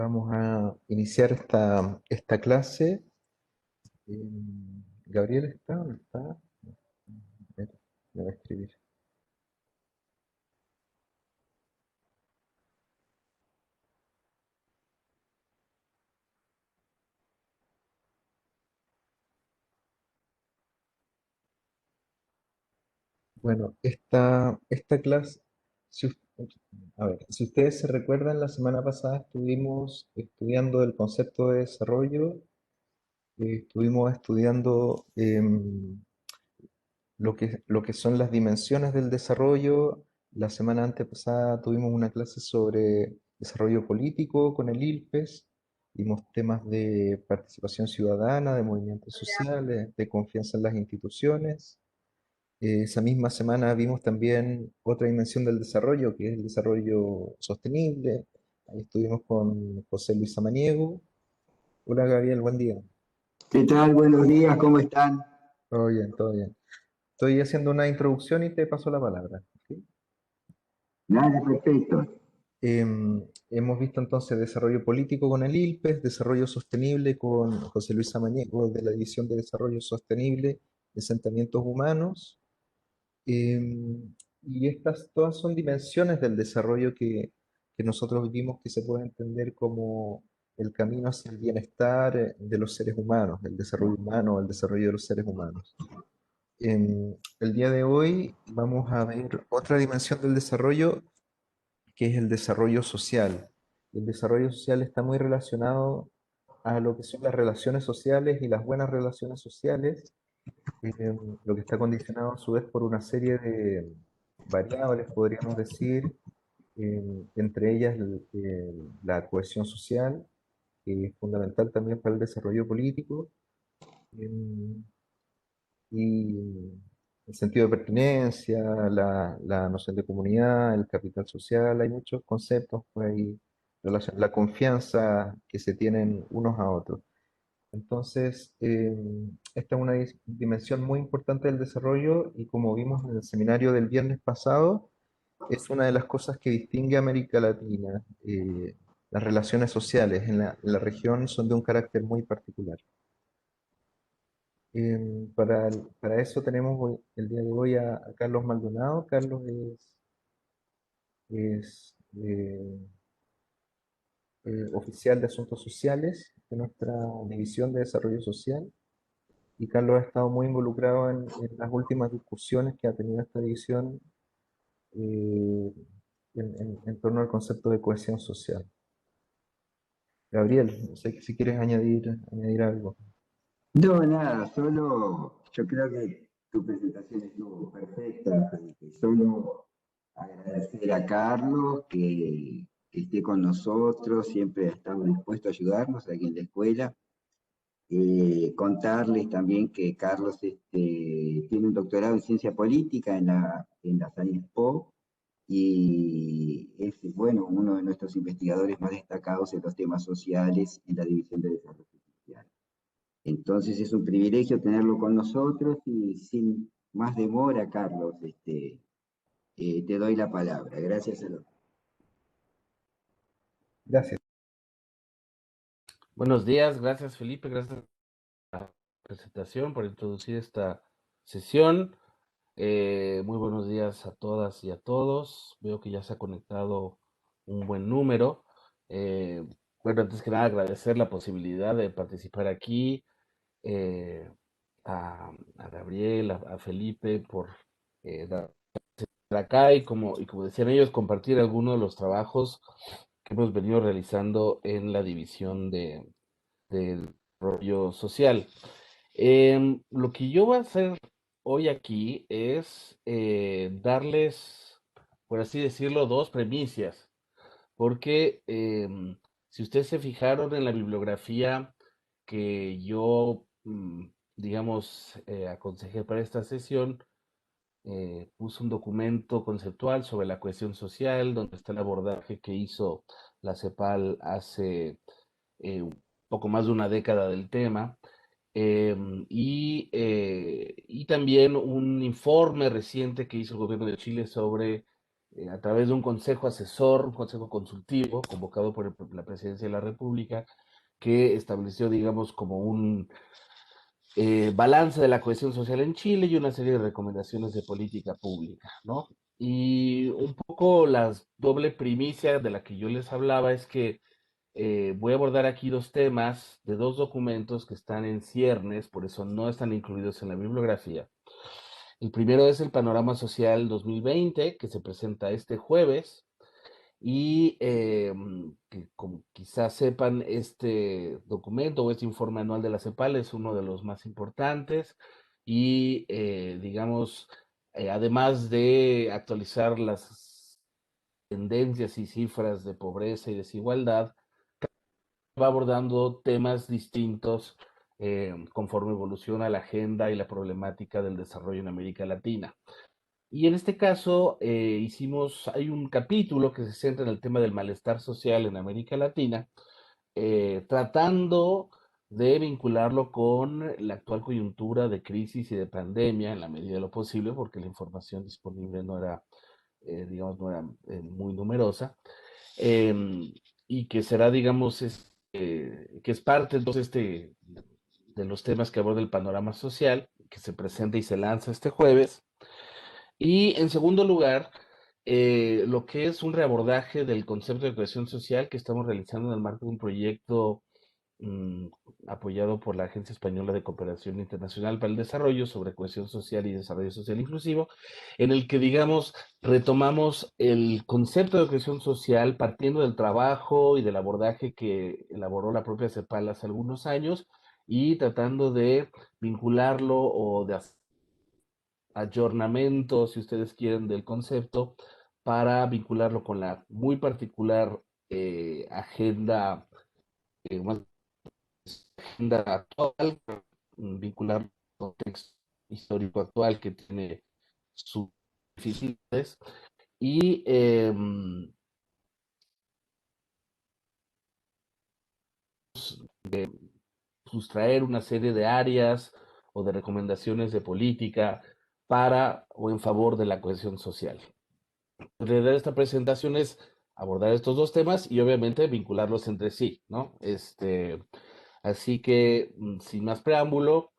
Vamos a iniciar esta clase. ¿Gabriel está? ¿Dónde está? A ver, le voy a escribir. Bueno, esta clase, si, us- a ver, si ustedes se recuerdan, la semana pasada estuvimos estudiando el concepto de desarrollo, estuvimos estudiando lo que son las dimensiones del desarrollo. La semana antepasada tuvimos una clase sobre desarrollo político con el ILPES. Vimos temas de participación ciudadana, de movimientos sociales, de confianza en las instituciones. Esa misma semana vimos también otra dimensión del desarrollo, que es el desarrollo sostenible. Ahí estuvimos con José Luis Samaniego. Hola Gabriel, buen día. ¿Qué tal? Buenos días, ¿cómo están? Todo bien, todo bien. Estoy haciendo una introducción y te paso la palabra. ¿Sí? Nada, perfecto. Hemos visto entonces desarrollo político con el ILPES, desarrollo sostenible con José Luis Samaniego de la División de Desarrollo Sostenible de Asentamientos Humanos. Y estas todas son dimensiones del desarrollo que nosotros vimos que se puede entender como el camino hacia el bienestar de los seres humanos, el desarrollo humano, el desarrollo de los seres humanos. El día de hoy vamos a ver otra dimensión del desarrollo que es el desarrollo social. El desarrollo social está muy relacionado a lo que son las relaciones sociales y las buenas relaciones sociales, lo que está condicionado a su vez por una serie de variables, podríamos decir, entre ellas la cohesión social, que es fundamental también para el desarrollo político, em, y el sentido de pertenencia, la noción de comunidad, el capital social, hay muchos conceptos por ahí, la confianza que se tienen unos a otros. Entonces, esta es una dimensión muy importante del desarrollo y como vimos en el seminario del viernes pasado, es una de las cosas que distingue a América Latina. Las relaciones sociales en la región son de un carácter muy particular. Para eso tenemos el día de hoy a Carlos Maldonado. Carlos es oficial de Asuntos Sociales de nuestra División de Desarrollo Social y Carlos ha estado muy involucrado en las últimas discusiones que ha tenido esta división eh, en torno al concepto de cohesión social. Gabriel, no sé si quieres añadir algo. No, nada, solo yo creo que tu presentación estuvo perfecta, Felipe. Solo agradecer a Carlos que esté con nosotros, siempre ha estado dispuesto a ayudarnos aquí en la escuela. Contarles también que Carlos tiene un doctorado en ciencia política en la Sciences Po y es, bueno, uno de nuestros investigadores más destacados en los temas sociales en la División de Desarrollo Social. Entonces es un privilegio tenerlo con nosotros y sin más demora, Carlos, te doy la palabra. Gracias a los... Gracias. Buenos días, gracias Felipe, gracias por la presentación, por introducir esta sesión. Muy buenos días a todas y a todos. Veo que ya se ha conectado un buen número. Eh, bueno, antes que nada agradecer la posibilidad de participar aquí, eh, a Gabriel, a Felipe por estar acá y como decían ellos, compartir algunos de los trabajos que hemos venido realizando en la división del rollo social. Lo que yo voy a hacer hoy aquí es darles, por así decirlo, dos premisas, porque si ustedes se fijaron en la bibliografía que yo, digamos, aconsejé para esta sesión, puse un documento conceptual sobre la cohesión social, donde está el abordaje que hizo la CEPAL hace un poco más de una década del tema, y también un informe reciente que hizo el gobierno de Chile sobre a través de un consejo asesor, un consejo consultivo convocado por la Presidencia de la República, que estableció, digamos, como un balance de la cohesión social en Chile y una serie de recomendaciones de política pública, ¿no? Y un poco la doble primicia de la que yo les hablaba es que voy a abordar aquí dos temas de dos documentos que están en ciernes, por eso no están incluidos en la bibliografía. El primero es el Panorama Social 2020, que se presenta este jueves, y que como quizás sepan, este documento o este informe anual de la CEPAL es uno de los más importantes y, digamos, además de actualizar las tendencias y cifras de pobreza y desigualdad, va abordando temas distintos conforme evoluciona la agenda y la problemática del desarrollo en América Latina. Y en este caso hay un capítulo que se centra en el tema del malestar social en América Latina, tratando de vincularlo con la actual coyuntura de crisis y de pandemia en la medida de lo posible, porque la información disponible no era, digamos, no era muy numerosa, em, y que será, digamos, que es parte entonces de los temas que aborda el panorama social, que se presenta y se lanza este jueves. Y en segundo lugar, lo que es un reabordaje del concepto de cohesión social que estamos realizando en el marco de un proyecto mm, apoyado por la Agencia Española de Cooperación Internacional para el Desarrollo sobre cohesión social y desarrollo social inclusivo, en el que, digamos, retomamos el concepto de cohesión social partiendo del trabajo y del abordaje que elaboró la propia CEPAL hace algunos años y tratando de vincularlo o de ayornamiento, si ustedes quieren, del concepto para vincularlo con la muy particular agenda, más agenda actual, vincular el contexto histórico actual que tiene sus dificultades y sustraer una serie de áreas o de recomendaciones de política para o en favor de la cohesión social. La idea de esta presentación es abordar estos dos temas y obviamente vincularlos entre sí, ¿no? Así que, sin más preámbulo,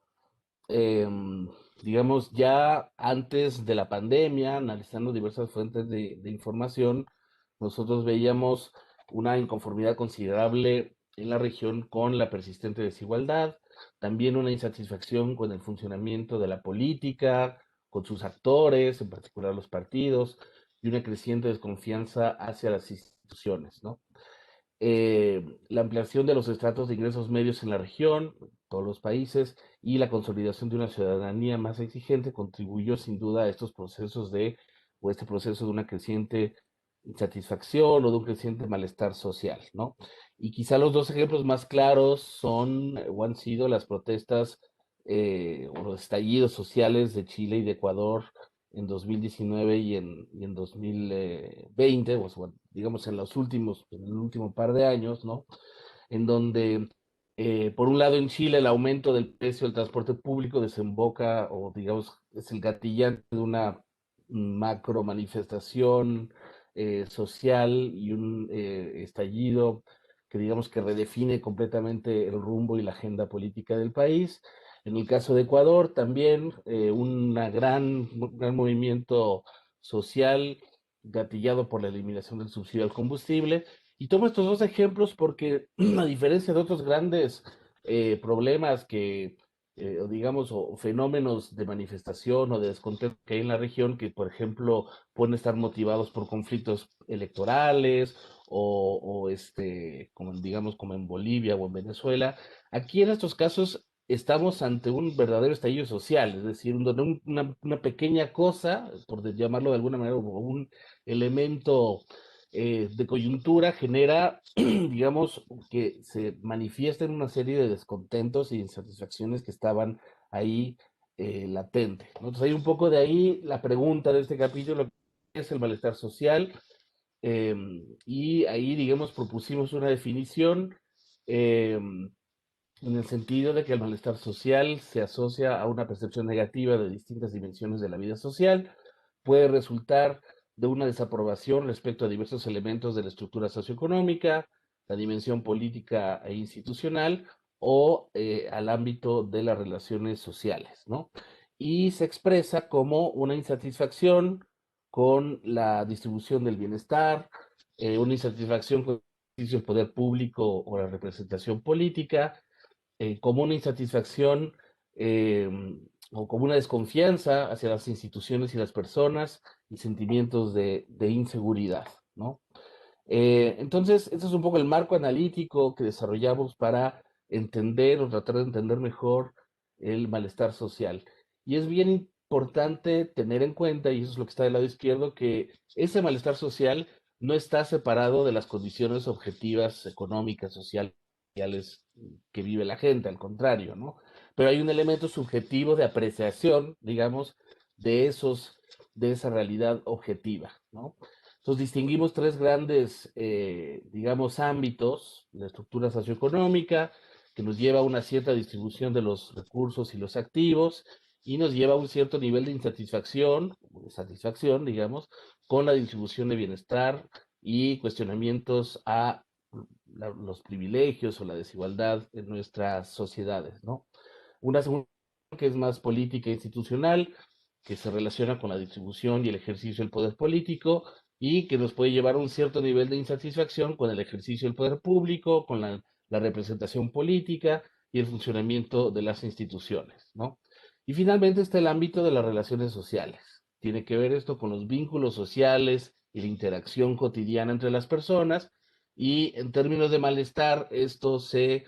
em, digamos, ya antes de la pandemia, analizando diversas fuentes de información, nosotros veíamos una inconformidad considerable en la región con la persistente desigualdad, también una insatisfacción con el funcionamiento de la política, con sus actores, en particular los partidos, y una creciente desconfianza hacia las instituciones, ¿no? La ampliación de los estratos de ingresos medios en la región, todos los países, y la consolidación de una ciudadanía más exigente contribuyó sin duda a estos procesos o este proceso de una creciente insatisfacción o de un creciente malestar social, ¿no? Y quizá los dos ejemplos más claros son o han sido las protestas o los estallidos sociales de Chile y de Ecuador en 2019 y en 2020, o sea, bueno, digamos en el último par de años, ¿no? En donde, por un lado, en Chile el aumento del precio del transporte público desemboca, o digamos, es el gatillante de una macro manifestación social y un estallido que digamos que redefine completamente el rumbo y la agenda política del país. En el caso de Ecuador, también un gran movimiento social gatillado por la eliminación del subsidio al combustible. Y tomo estos dos ejemplos porque, a diferencia de otros grandes problemas o digamos, o fenómenos de manifestación o de descontento que hay en la región, que por ejemplo pueden estar motivados por conflictos electorales como digamos, como en Bolivia o en Venezuela, aquí en estos casos estamos ante un verdadero estallido social, es decir, donde una pequeña cosa, por llamarlo de alguna manera, o un elemento de coyuntura genera, digamos, que se manifiesten una serie de descontentos y insatisfacciones que estaban ahí latentes, ¿no? Entonces hay un poco de ahí la pregunta de este capítulo, ¿qué es el malestar social? Y ahí, digamos, propusimos una definición en el sentido de que el malestar social se asocia a una percepción negativa de distintas dimensiones de la vida social, puede resultar de una desaprobación respecto a diversos elementos de la estructura socioeconómica, la dimensión política e institucional o al ámbito de las relaciones sociales, ¿no? Y se expresa como una insatisfacción con la distribución del bienestar, una insatisfacción con el ejercicio del poder público o la representación política, como una insatisfacción eh, o como una desconfianza hacia las instituciones y las personas y sentimientos de inseguridad, ¿no? Entonces, este es un poco el marco analítico que desarrollamos para entender o tratar de entender mejor el malestar social. Y es bien importante tener en cuenta, y eso es lo que está del lado izquierdo, que ese malestar social no está separado de las condiciones objetivas económicas, sociales que vive la gente, al contrario, ¿no? Pero hay un elemento subjetivo de apreciación, digamos, de de esa realidad objetiva, ¿no? Entonces distinguimos tres grandes, digamos, ámbitos: la estructura socioeconómica, que nos lleva a una cierta distribución de los recursos y los activos, y nos lleva a un cierto nivel de insatisfacción, de satisfacción, digamos, con la distribución de bienestar y cuestionamientos a los privilegios o la desigualdad en nuestras sociedades, ¿no? Una segunda que es más política e institucional, que se relaciona con la distribución y el ejercicio del poder político y que nos puede llevar a un cierto nivel de insatisfacción con el ejercicio del poder público, con la representación política y el funcionamiento de las instituciones, ¿no? Y finalmente está el ámbito de las relaciones sociales. Tiene que ver esto con los vínculos sociales y la interacción cotidiana entre las personas, y en términos de malestar, esto se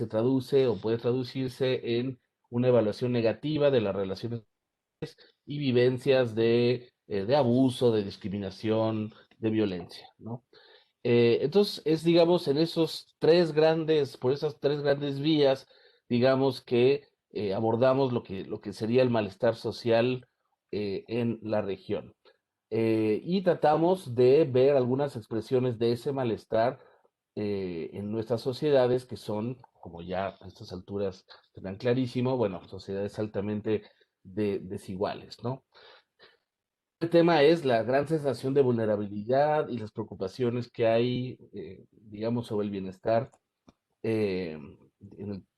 traduce o puede traducirse en una evaluación negativa de las relaciones y vivencias de abuso, de discriminación, de violencia, ¿no? Entonces, es, digamos, en por esas tres grandes vías, digamos, que abordamos lo que sería el malestar social en la región. Y tratamos de ver algunas expresiones de ese malestar en nuestras sociedades, que son, como ya a estas alturas tendrán clarísimo, bueno, sociedades altamente desiguales, ¿no? El tema es la gran sensación de vulnerabilidad y las preocupaciones que hay, digamos, sobre el bienestar eh,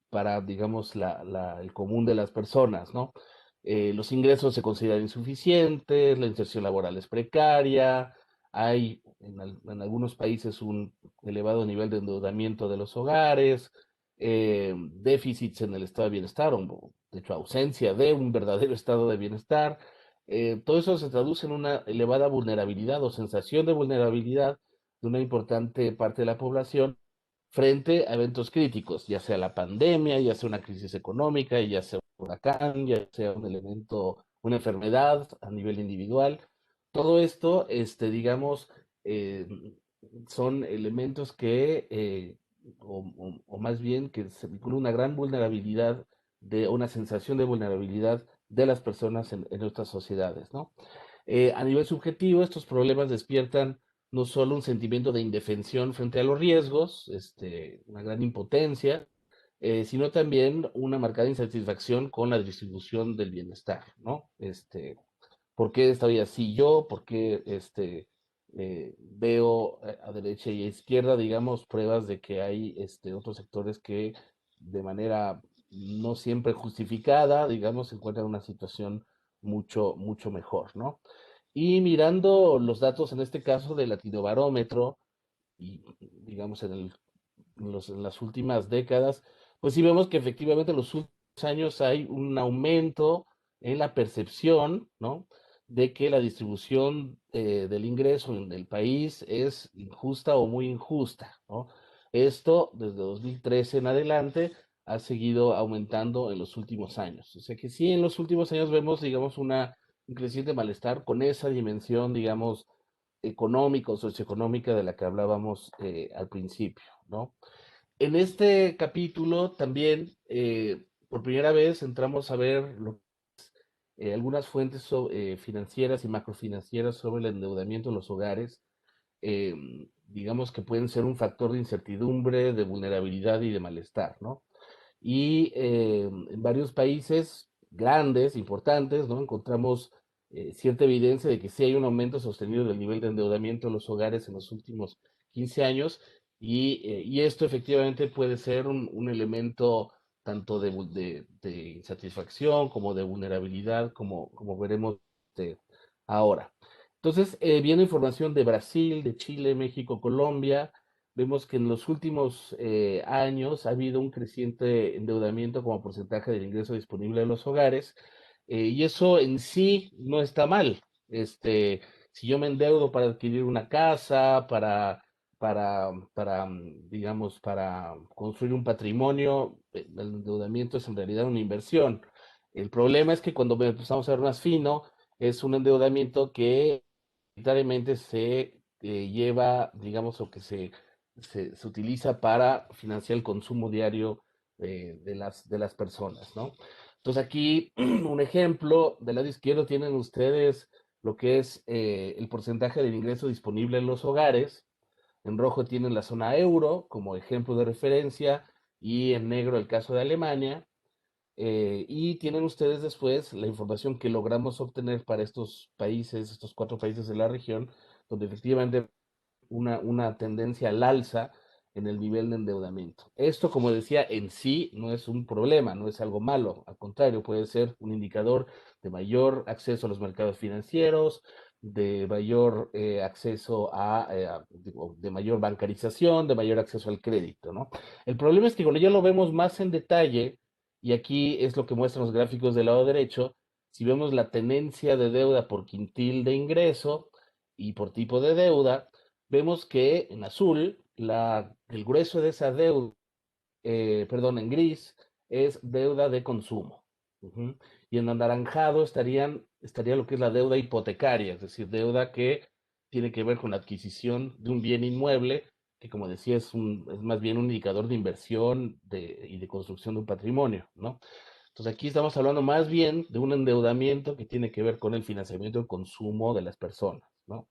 para, digamos, el común de las personas, ¿no? Los ingresos se consideran insuficientes, la inserción laboral es precaria, hay en algunos países un elevado nivel de endeudamiento de los hogares, déficits en el estado de bienestar, o de hecho ausencia de un verdadero estado de bienestar. Todo eso se traduce en una elevada vulnerabilidad o sensación de vulnerabilidad de una importante parte de la población frente a eventos críticos, ya sea la pandemia, ya sea una crisis económica, ya sea un huracán, ya sea un elemento, una enfermedad a nivel individual. Todo esto, digamos, eh, son elementos que, o más bien, que se vinculan una gran vulnerabilidad, de una sensación de vulnerabilidad de las personas en nuestras sociedades, ¿no? A nivel subjetivo, estos problemas despiertan no solo un sentimiento de indefensión frente a los riesgos, una gran impotencia, sino también una marcada insatisfacción con la distribución del bienestar, ¿no? ¿Por qué estoy así yo? ¿Por qué veo a derecha y a izquierda, digamos, pruebas de que hay otros sectores que de manera no siempre justificada, digamos, se encuentran en una situación mucho mejor, ¿no? Y mirando los datos, en este caso de Latinobarómetro, y digamos en las últimas décadas, pues sí vemos que efectivamente en los últimos años hay un aumento en la percepción, ¿no? De que la distribución del ingreso en el país es injusta o muy injusta, ¿no? Esto desde 2013 en adelante ha seguido aumentando en los últimos años. O sea que sí, en los últimos años vemos, digamos, un creciente malestar con esa dimensión, digamos, económica o socioeconómica de la que hablábamos al principio, ¿no? En este capítulo también, por primera vez, entramos a ver algunas fuentes financieras y macrofinancieras sobre el endeudamiento en los hogares, eh, digamos que pueden ser un factor de incertidumbre, de vulnerabilidad y de malestar, ¿no? Y en varios países grandes, importantes, ¿no? Encontramos cierta evidencia de que sí hay un aumento sostenido del nivel de endeudamiento de los hogares en los últimos 15 años y esto efectivamente puede ser un elemento tanto de insatisfacción como de vulnerabilidad, como veremos ahora. Entonces, viendo información de Brasil, de Chile, México, Colombia, vemos que en los últimos años ha habido un creciente endeudamiento como porcentaje del ingreso disponible de los hogares, y eso en sí no está mal. Si yo me endeudo para adquirir una casa, digamos, para construir un patrimonio, el endeudamiento es en realidad una inversión. El problema es que cuando empezamos a ver más fino, es un endeudamiento que mayoritariamente se lleva, digamos, o que se utiliza para financiar el consumo diario de las personas, ¿no? Entonces aquí un ejemplo, del lado izquierdo tienen ustedes lo que es el porcentaje del ingreso disponible en los hogares. En rojo tienen la zona euro como ejemplo de referencia y en negro el caso de Alemania. Y tienen ustedes después la información que logramos obtener para estos países, estos 4 países de la región, donde efectivamente una tendencia al alza en el nivel de endeudamiento. Esto, como decía, en sí no es un problema, no es algo malo, al contrario, puede ser un indicador de mayor acceso a los mercados financieros, de mayor acceso de mayor bancarización, de mayor acceso al crédito, ¿no? El problema es que cuando ya lo vemos más en detalle, y aquí es lo que muestran los gráficos del lado derecho, si vemos la tenencia de deuda por quintil de ingreso y por tipo de deuda, vemos que en azul el grueso de esa deuda, perdón, en gris, es deuda de consumo. Ujú. Y en anaranjado estaría lo que es la deuda hipotecaria, es decir, deuda que tiene que ver con la adquisición de un bien inmueble, que como decía es más bien un indicador de inversión y de construcción de un patrimonio, ¿no? Entonces aquí estamos hablando más bien de un endeudamiento que tiene que ver con el financiamiento del consumo de las personas, ¿no?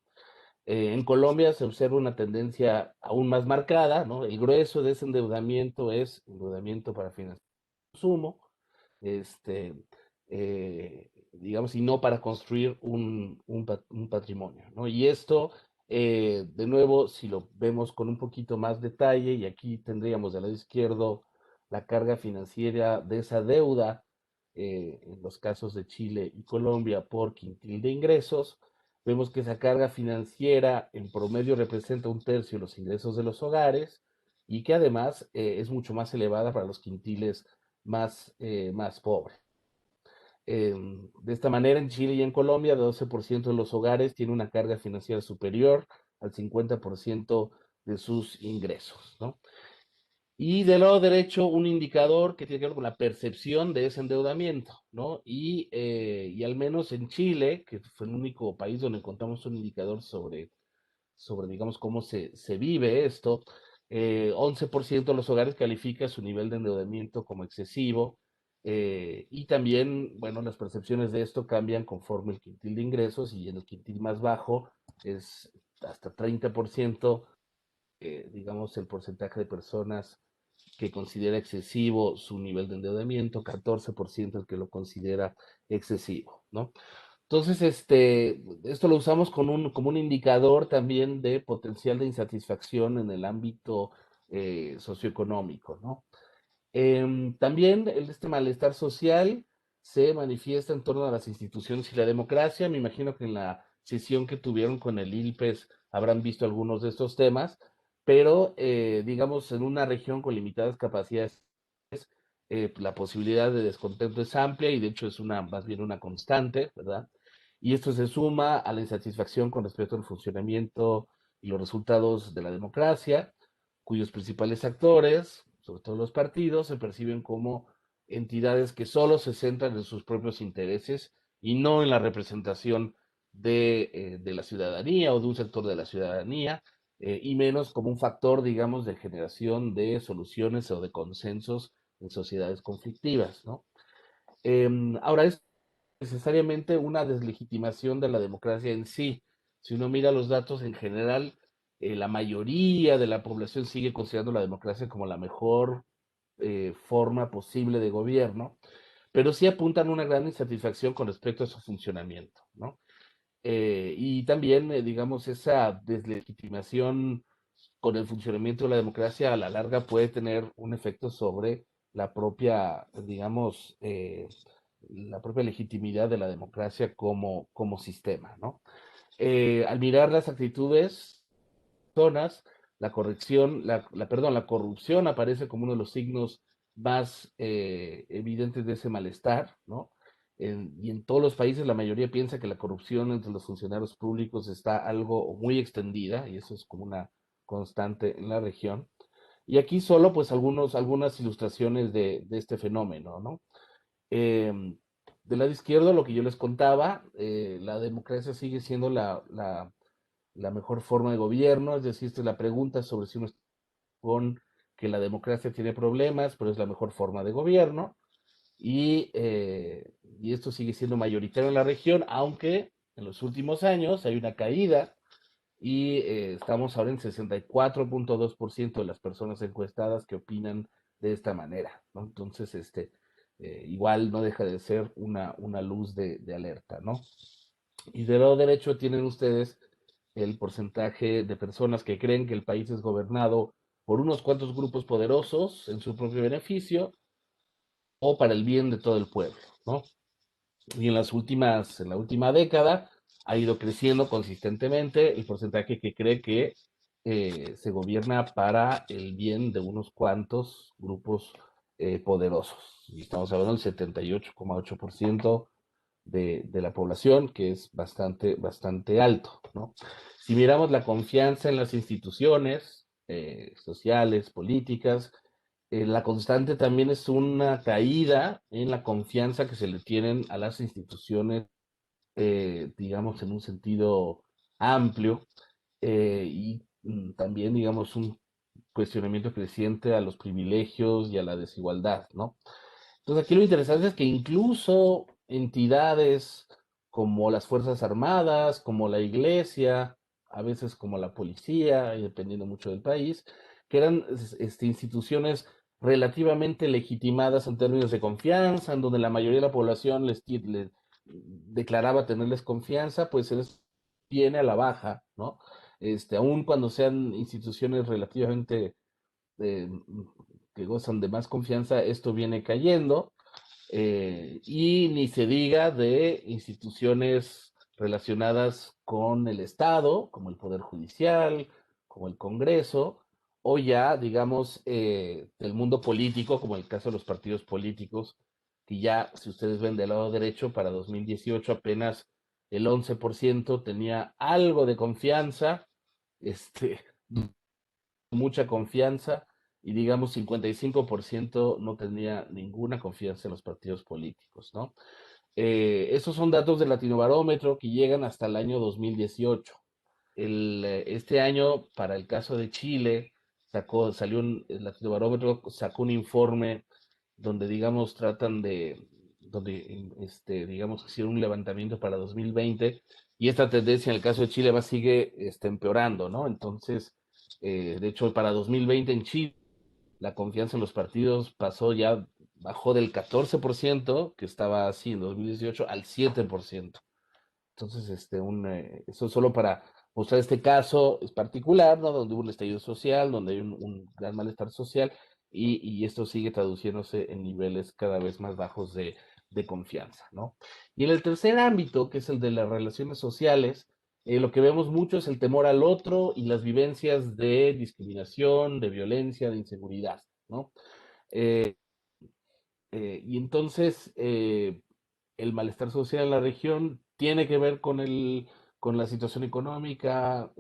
En Colombia se observa una tendencia aún más marcada, ¿no? El grueso de ese endeudamiento es endeudamiento para financiar el consumo, digamos, y no para construir un patrimonio, ¿no? Y esto, de nuevo, si lo vemos con un poquito más detalle, y aquí tendríamos del lado izquierdo la carga financiera de esa deuda, en los casos de Chile y Colombia por quintil de ingresos, vemos que esa carga financiera en promedio representa un tercio de los ingresos de los hogares y que además es mucho más elevada para los quintiles más pobres. De esta manera, en Chile y en Colombia, 12% de los hogares tiene una carga financiera superior al 50% de sus ingresos, ¿no? Y del lado derecho, un indicador que tiene que ver con la percepción de ese endeudamiento, ¿no? Y al menos en Chile, que fue el único país donde encontramos un indicador sobre digamos, cómo se vive esto, 11% de los hogares califica su nivel de endeudamiento como excesivo, y también, bueno, las percepciones de esto cambian conforme el quintil de ingresos, y en el quintil más bajo es hasta 30%, digamos, el porcentaje de personas que considera excesivo su nivel de endeudamiento, 14% el que lo considera excesivo, ¿no? Entonces, esto lo usamos como un indicador también de potencial de insatisfacción en el ámbito socioeconómico, ¿no? También este malestar social se manifiesta en torno a las instituciones y la democracia. Me imagino que en la sesión que tuvieron con el ILPES habrán visto algunos de estos temas, pero digamos, en una región con limitadas capacidades, la posibilidad de descontento es amplia y de hecho es más bien una constante, ¿verdad? Y esto se suma a la insatisfacción con respecto al funcionamiento y los resultados de la democracia, cuyos principales actores, sobre todo los partidos, se perciben como entidades que solo se centran en sus propios intereses y no en la representación de la ciudadanía o de un sector de la ciudadanía, y menos como un factor, digamos, de generación de soluciones o de consensos en sociedades conflictivas, ¿no? Ahora, es necesariamente una deslegitimación de la democracia en sí. Si uno mira los datos en general, la mayoría de la población sigue considerando la democracia como la mejor forma posible de gobierno, pero sí apuntan una gran insatisfacción con respecto a su funcionamiento, ¿no? Y también, digamos, esa deslegitimación con el funcionamiento de la democracia a la larga puede tener un efecto sobre la propia, digamos, la propia legitimidad de la democracia como sistema, ¿no? Al mirar las actitudes, zonas, la corrupción aparece como uno de los signos más evidentes de ese malestar, ¿no? Y en todos los países la mayoría piensa que la corrupción entre los funcionarios públicos está algo muy extendida, y eso es como una constante en la región. Y aquí solo pues algunas ilustraciones de este fenómeno, ¿no? Em, del lado izquierdo, lo que yo les contaba, la democracia sigue siendo la mejor forma de gobierno, es decir, esta es la pregunta sobre si uno está con que la democracia tiene problemas, pero es la mejor forma de gobierno, y esto sigue siendo mayoritario en la región, aunque en los últimos años hay una caída y estamos ahora en 64.2% de las personas encuestadas que opinan de esta manera, ¿no? Entonces, igual no deja de ser una luz de alerta, ¿no? Y del lado derecho tienen ustedes el porcentaje de personas que creen que el país es gobernado por unos cuantos grupos poderosos en su propio beneficio o para el bien de todo el pueblo, ¿no? Y en la última década ha ido creciendo consistentemente el porcentaje que cree que se gobierna para el bien de unos cuantos grupos poderosos. Y estamos hablando del 78,8% de la población, que es bastante alto, ¿no? Si miramos la confianza en las instituciones sociales, políticas, la constante también es una caída en la confianza que se le tienen a las instituciones, digamos, en un sentido amplio, y también, digamos, un cuestionamiento creciente a los privilegios y a la desigualdad, ¿no? Entonces aquí lo interesante es que incluso entidades como las Fuerzas Armadas, como la Iglesia, a veces como la policía, y dependiendo mucho del país, que eran instituciones relativamente legitimadas en términos de confianza, en donde la mayoría de la población les declaraba tenerles confianza, pues se les viene a la baja, ¿no? Aun cuando sean instituciones relativamente eh, que gozan de más confianza, esto viene cayendo, y ni se diga de instituciones relacionadas con el Estado, como el Poder Judicial, como el Congreso, o ya, digamos, del mundo político, como el caso de los partidos políticos, que ya, si ustedes ven del lado derecho, para 2018 apenas el 11% tenía algo de confianza, este, mucha confianza, y digamos 55% no tenía ninguna confianza en los partidos políticos, ¿no? Esos son datos del Latinobarómetro que llegan hasta el año 2018. Este año, para el caso de Chile, el Latinobarómetro sacó un informe donde, digamos, digamos, hicieron un levantamiento para 2020, y esta tendencia en el caso de Chile sigue empeorando, ¿no? Entonces, de hecho, para 2020 en Chile, la confianza en los partidos bajó del 14%, que estaba así en 2018, al 7%. Entonces, eso solo para mostrar este caso es particular, ¿no? Donde hubo un estallido social, donde hay un gran malestar social, y esto sigue traduciéndose en niveles cada vez más bajos de confianza, ¿no? Y en el tercer ámbito, que es el de las relaciones sociales, lo que vemos mucho es el temor al otro y las vivencias de discriminación, de violencia, de inseguridad, ¿no? Eh, y entonces, el malestar social en la región tiene que ver con la situación económica,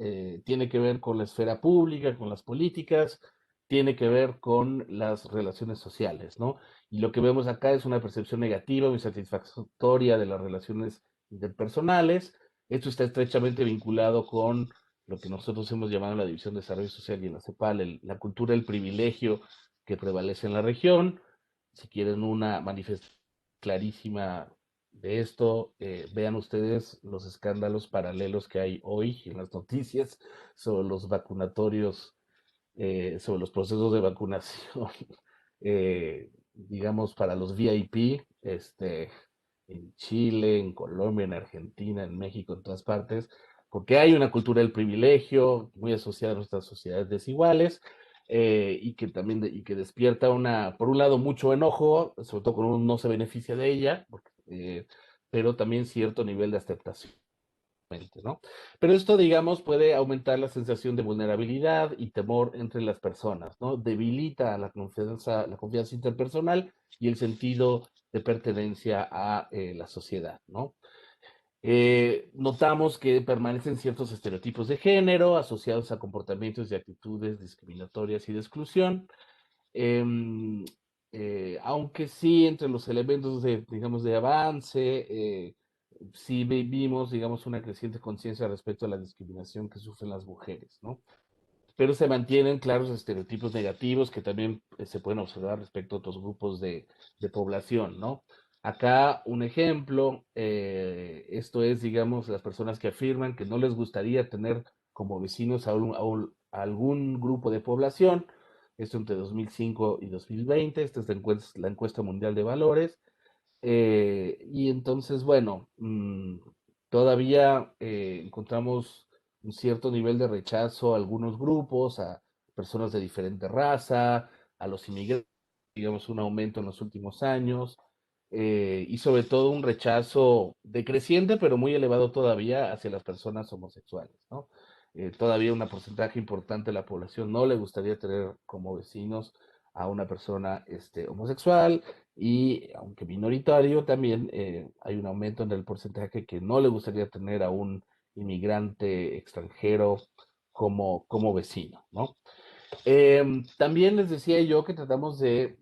tiene que ver con la esfera pública, con las políticas, tiene que ver con las relaciones sociales, ¿no? Y lo que vemos acá es una percepción negativa o insatisfactoria de las relaciones interpersonales. Esto está estrechamente vinculado con lo que nosotros hemos llamado la División de Desarrollo Social y en la CEPAL, la cultura del privilegio que prevalece en la región. Si quieren una manifestación clarísima de esto, vean ustedes los escándalos paralelos que hay hoy en las noticias sobre los vacunatorios, sobre los procesos de vacunación, digamos, para los VIP, en Chile, en Colombia, en Argentina, en México, en todas partes, porque hay una cultura del privilegio muy asociada a nuestras sociedades desiguales, y que también y que despierta por un lado, mucho enojo, sobre todo cuando uno no se beneficia de ella, pero también cierto nivel de aceptación, ¿no? Pero esto, digamos, puede aumentar la sensación de vulnerabilidad y temor entre las personas, ¿no? Debilita la confianza interpersonal y el sentido de pertenencia a la sociedad, ¿no? Notamos que permanecen ciertos estereotipos de género asociados a comportamientos y actitudes discriminatorias y de exclusión, em, aunque sí entre los elementos de, digamos, de avance, sí vimos, digamos, una creciente conciencia respecto a la discriminación que sufren las mujeres, ¿no? Pero se mantienen claros estereotipos negativos que también se pueden observar respecto a otros grupos de población, ¿no? Acá un ejemplo, esto es, digamos, las personas que afirman que no les gustaría tener como vecinos a algún grupo de población, esto entre 2005 y 2020, esta es la encuesta mundial de valores, y entonces, bueno, todavía encontramos un cierto nivel de rechazo a algunos grupos, a personas de diferente raza, a los inmigrantes, digamos, un aumento en los últimos años, y sobre todo un rechazo decreciente, pero muy elevado todavía hacia las personas homosexuales, ¿no? Todavía un porcentaje importante de la población no le gustaría tener como vecinos a una persona homosexual, y aunque minoritario, también hay un aumento en el porcentaje que no le gustaría tener a un inmigrante extranjero como vecino, ¿no? También les decía yo que tratamos de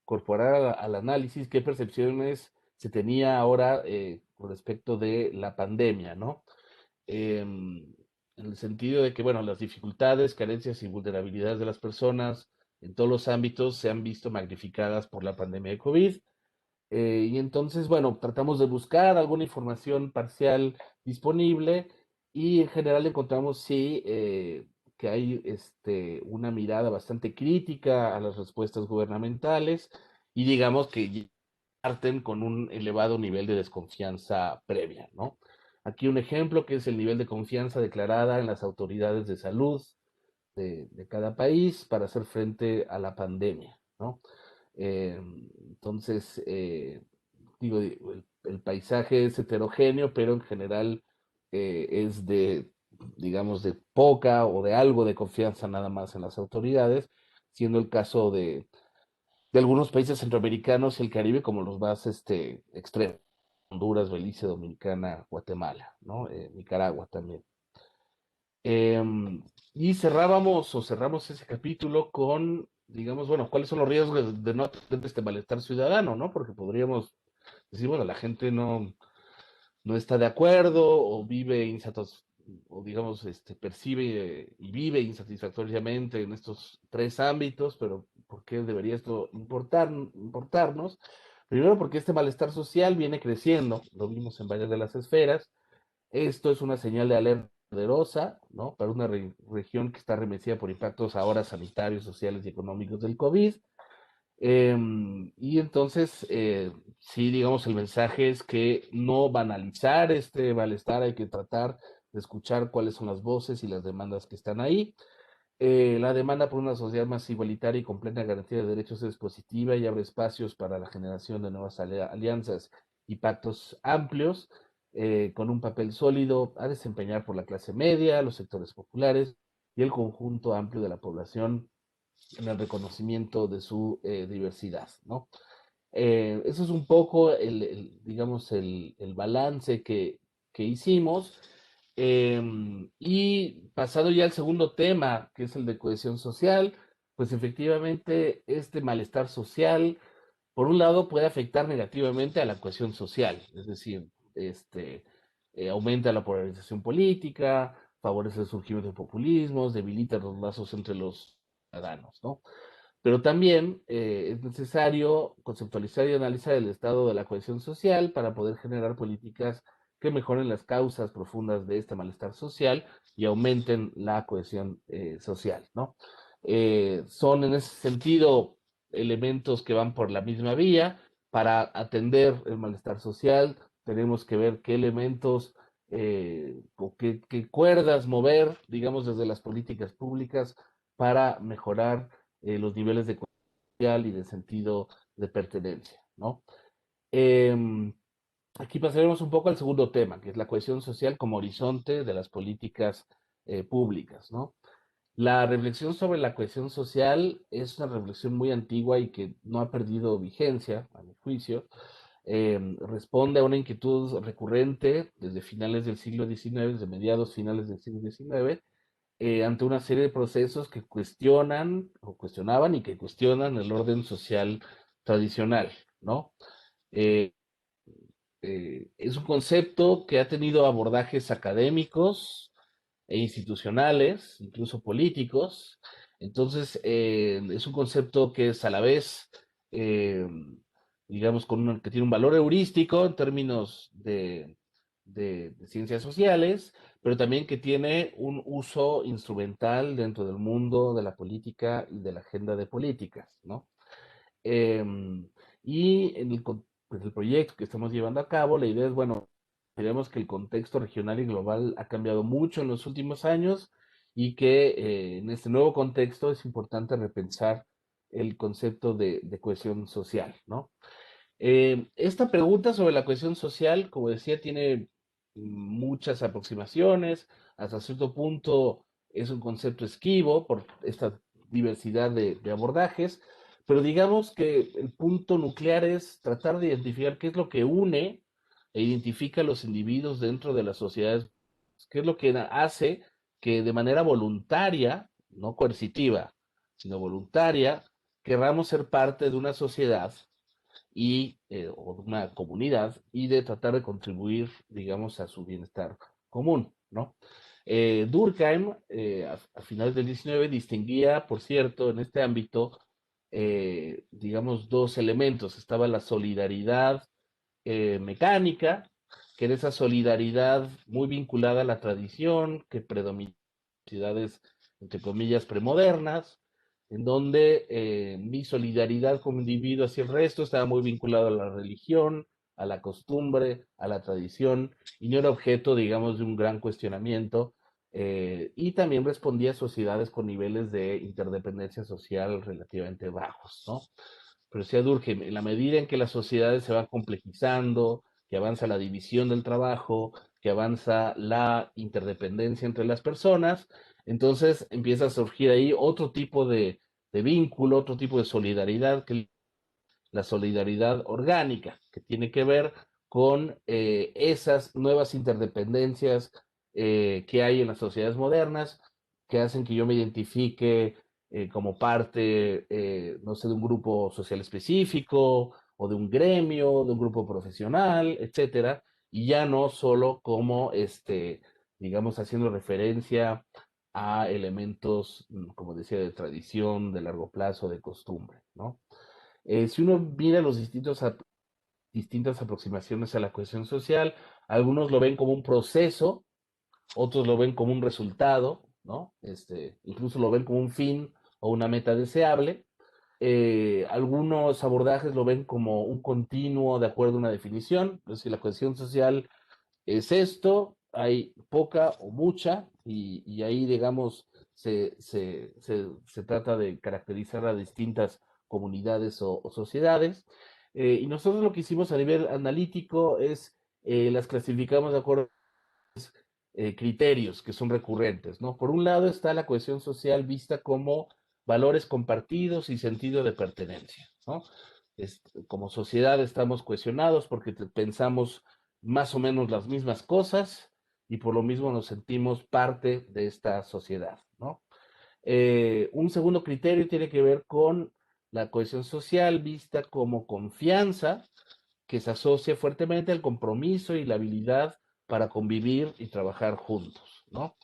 incorporar al análisis qué percepciones se tenía ahora con respecto de la pandemia, ¿no? En el sentido de que, bueno, las dificultades, carencias y vulnerabilidades de las personas en todos los ámbitos se han visto magnificadas por la pandemia de COVID. Y entonces, bueno, tratamos de buscar alguna información parcial disponible, y en general encontramos, sí, que hay una mirada bastante crítica a las respuestas gubernamentales, y digamos que parten con un elevado nivel de desconfianza previa, ¿no? Aquí un ejemplo que es el nivel de confianza declarada en las autoridades de salud de cada país para hacer frente a la pandemia, ¿no? Entonces, digo, el paisaje es heterogéneo, pero en general es digamos, de poca o de algo de confianza nada más en las autoridades, siendo el caso de algunos países centroamericanos y el Caribe como los más extremos: Honduras, Belice, Dominicana, Guatemala, ¿no? Nicaragua también. Em, y cerramos ese capítulo con, digamos, bueno, cuáles son los riesgos de no tener este malestar ciudadano, ¿no? Porque podríamos decir, bueno, la gente no está de acuerdo o vive o digamos, percibe y vive insatisfactoriamente en estos tres ámbitos, pero ¿por qué debería esto importarnos? Primero, porque este malestar social viene creciendo, lo vimos en varias de las esferas. Esto es una señal de alerta poderosa, ¿no? Para una región que está remecida por impactos ahora sanitarios, sociales y económicos del COVID. Y entonces, sí, digamos, el mensaje es que no banalizar este malestar, hay que tratar de escuchar cuáles son las voces y las demandas que están ahí. La demanda por una sociedad más igualitaria y con plena garantía de derechos es positiva y abre espacios para la generación de nuevas alianzas y pactos amplios, con un papel sólido a desempeñar por la clase media, los sectores populares y el conjunto amplio de la población en el reconocimiento de su diversidad, ¿no? Eso es un poco digamos, el balance que hicimos. Y pasado ya al segundo tema, que es el de cohesión social, pues efectivamente este malestar social, por un lado, puede afectar negativamente a la cohesión social, es decir, aumenta la polarización política, favorece el surgimiento de populismos, debilita los lazos entre los ciudadanos, ¿no? Pero también es necesario conceptualizar y analizar el estado de la cohesión social para poder generar políticas que mejoren las causas profundas de este malestar social y aumenten la cohesión social, ¿no? Son en ese sentido elementos que van por la misma vía. Para atender el malestar social, tenemos que ver qué elementos o qué cuerdas mover, digamos, desde las políticas públicas para mejorar los niveles de social y de sentido de pertenencia, ¿no? Em, Aquí pasaremos un poco al segundo tema, que es la cohesión social como horizonte de las políticas públicas, ¿no? La reflexión sobre la cohesión social es una reflexión muy antigua y que no ha perdido vigencia, a mi juicio. Responde a una inquietud recurrente desde finales del siglo XIX, desde mediados finales del siglo XIX, ante una serie de procesos que cuestionan o cuestionaban y que cuestionan el orden social tradicional, ¿no? Eh, es un concepto que ha tenido abordajes académicos e institucionales, incluso políticos. Entonces, es un concepto que es a la vez, eh, digamos, que tiene un valor heurístico en términos de ciencias sociales, pero también que tiene un uso instrumental dentro del mundo de la política y de la agenda de políticas, ¿no? Y en pues, el proyecto que estamos llevando a cabo, la idea es, bueno, creemos que el contexto regional y global ha cambiado mucho en los últimos años y que en este nuevo contexto es importante repensar el concepto de cohesión social, ¿no? Esta pregunta sobre la cohesión social, como decía, tiene muchas aproximaciones. Hasta cierto punto es un concepto esquivo por esta diversidad de abordajes, pero digamos que el punto nuclear es tratar de identificar qué es lo que une e identifica a los individuos dentro de las sociedades, qué es lo que hace que de manera voluntaria, no coercitiva, sino voluntaria, querramos ser parte de una sociedad o de una comunidad y de tratar de contribuir, digamos, a su bienestar común, ¿no? Durkheim, a finales del 19, distinguía, por cierto, en este ámbito, digamos, dos elementos. Estaba la solidaridad mecánica, que era esa solidaridad muy vinculada a la tradición, que predomina en ciudades, entre comillas, premodernas, en donde mi solidaridad como individuo hacia el resto estaba muy vinculado a la religión, a la costumbre, a la tradición, y no era objeto, digamos, de un gran cuestionamiento, y también respondía a sociedades con niveles de interdependencia social relativamente bajos, ¿no? Pero decía Durkheim, en la medida en que las sociedades se van complejizando, que avanza la división del trabajo, que avanza la interdependencia entre las personas, entonces empieza a surgir ahí otro tipo de vínculo, otro tipo de solidaridad, que es la solidaridad orgánica, que tiene que ver con esas nuevas interdependencias que hay en las sociedades modernas, que hacen que yo me identifique como parte, no sé, de un grupo social específico, o de un gremio, de un grupo profesional, etcétera, y ya no solo como, digamos, haciendo referencia a elementos, como decía, de tradición, de largo plazo, de costumbre, ¿no? Si uno mira los distintas aproximaciones a la cohesión social, algunos lo ven como un proceso, otros lo ven como un resultado, ¿no? Incluso lo ven como un fin o una meta deseable. Algunos abordajes lo ven como un continuo de acuerdo a una definición, es decir, la cohesión social es esto, hay poca o mucha, y ahí, digamos, se trata de caracterizar a distintas comunidades o sociedades. Y nosotros lo que hicimos a nivel analítico es las clasificamos de acuerdo criterios que son recurrentes, ¿no? Por un lado está la cohesión social vista como valores compartidos y sentido de pertenencia, ¿no? Como sociedad estamos cohesionados porque pensamos más o menos las mismas cosas y por lo mismo nos sentimos parte de esta sociedad, ¿no? Un segundo criterio tiene que ver con la cohesión social vista como confianza que se asocia fuertemente al compromiso y la habilidad para convivir y trabajar juntos, ¿no?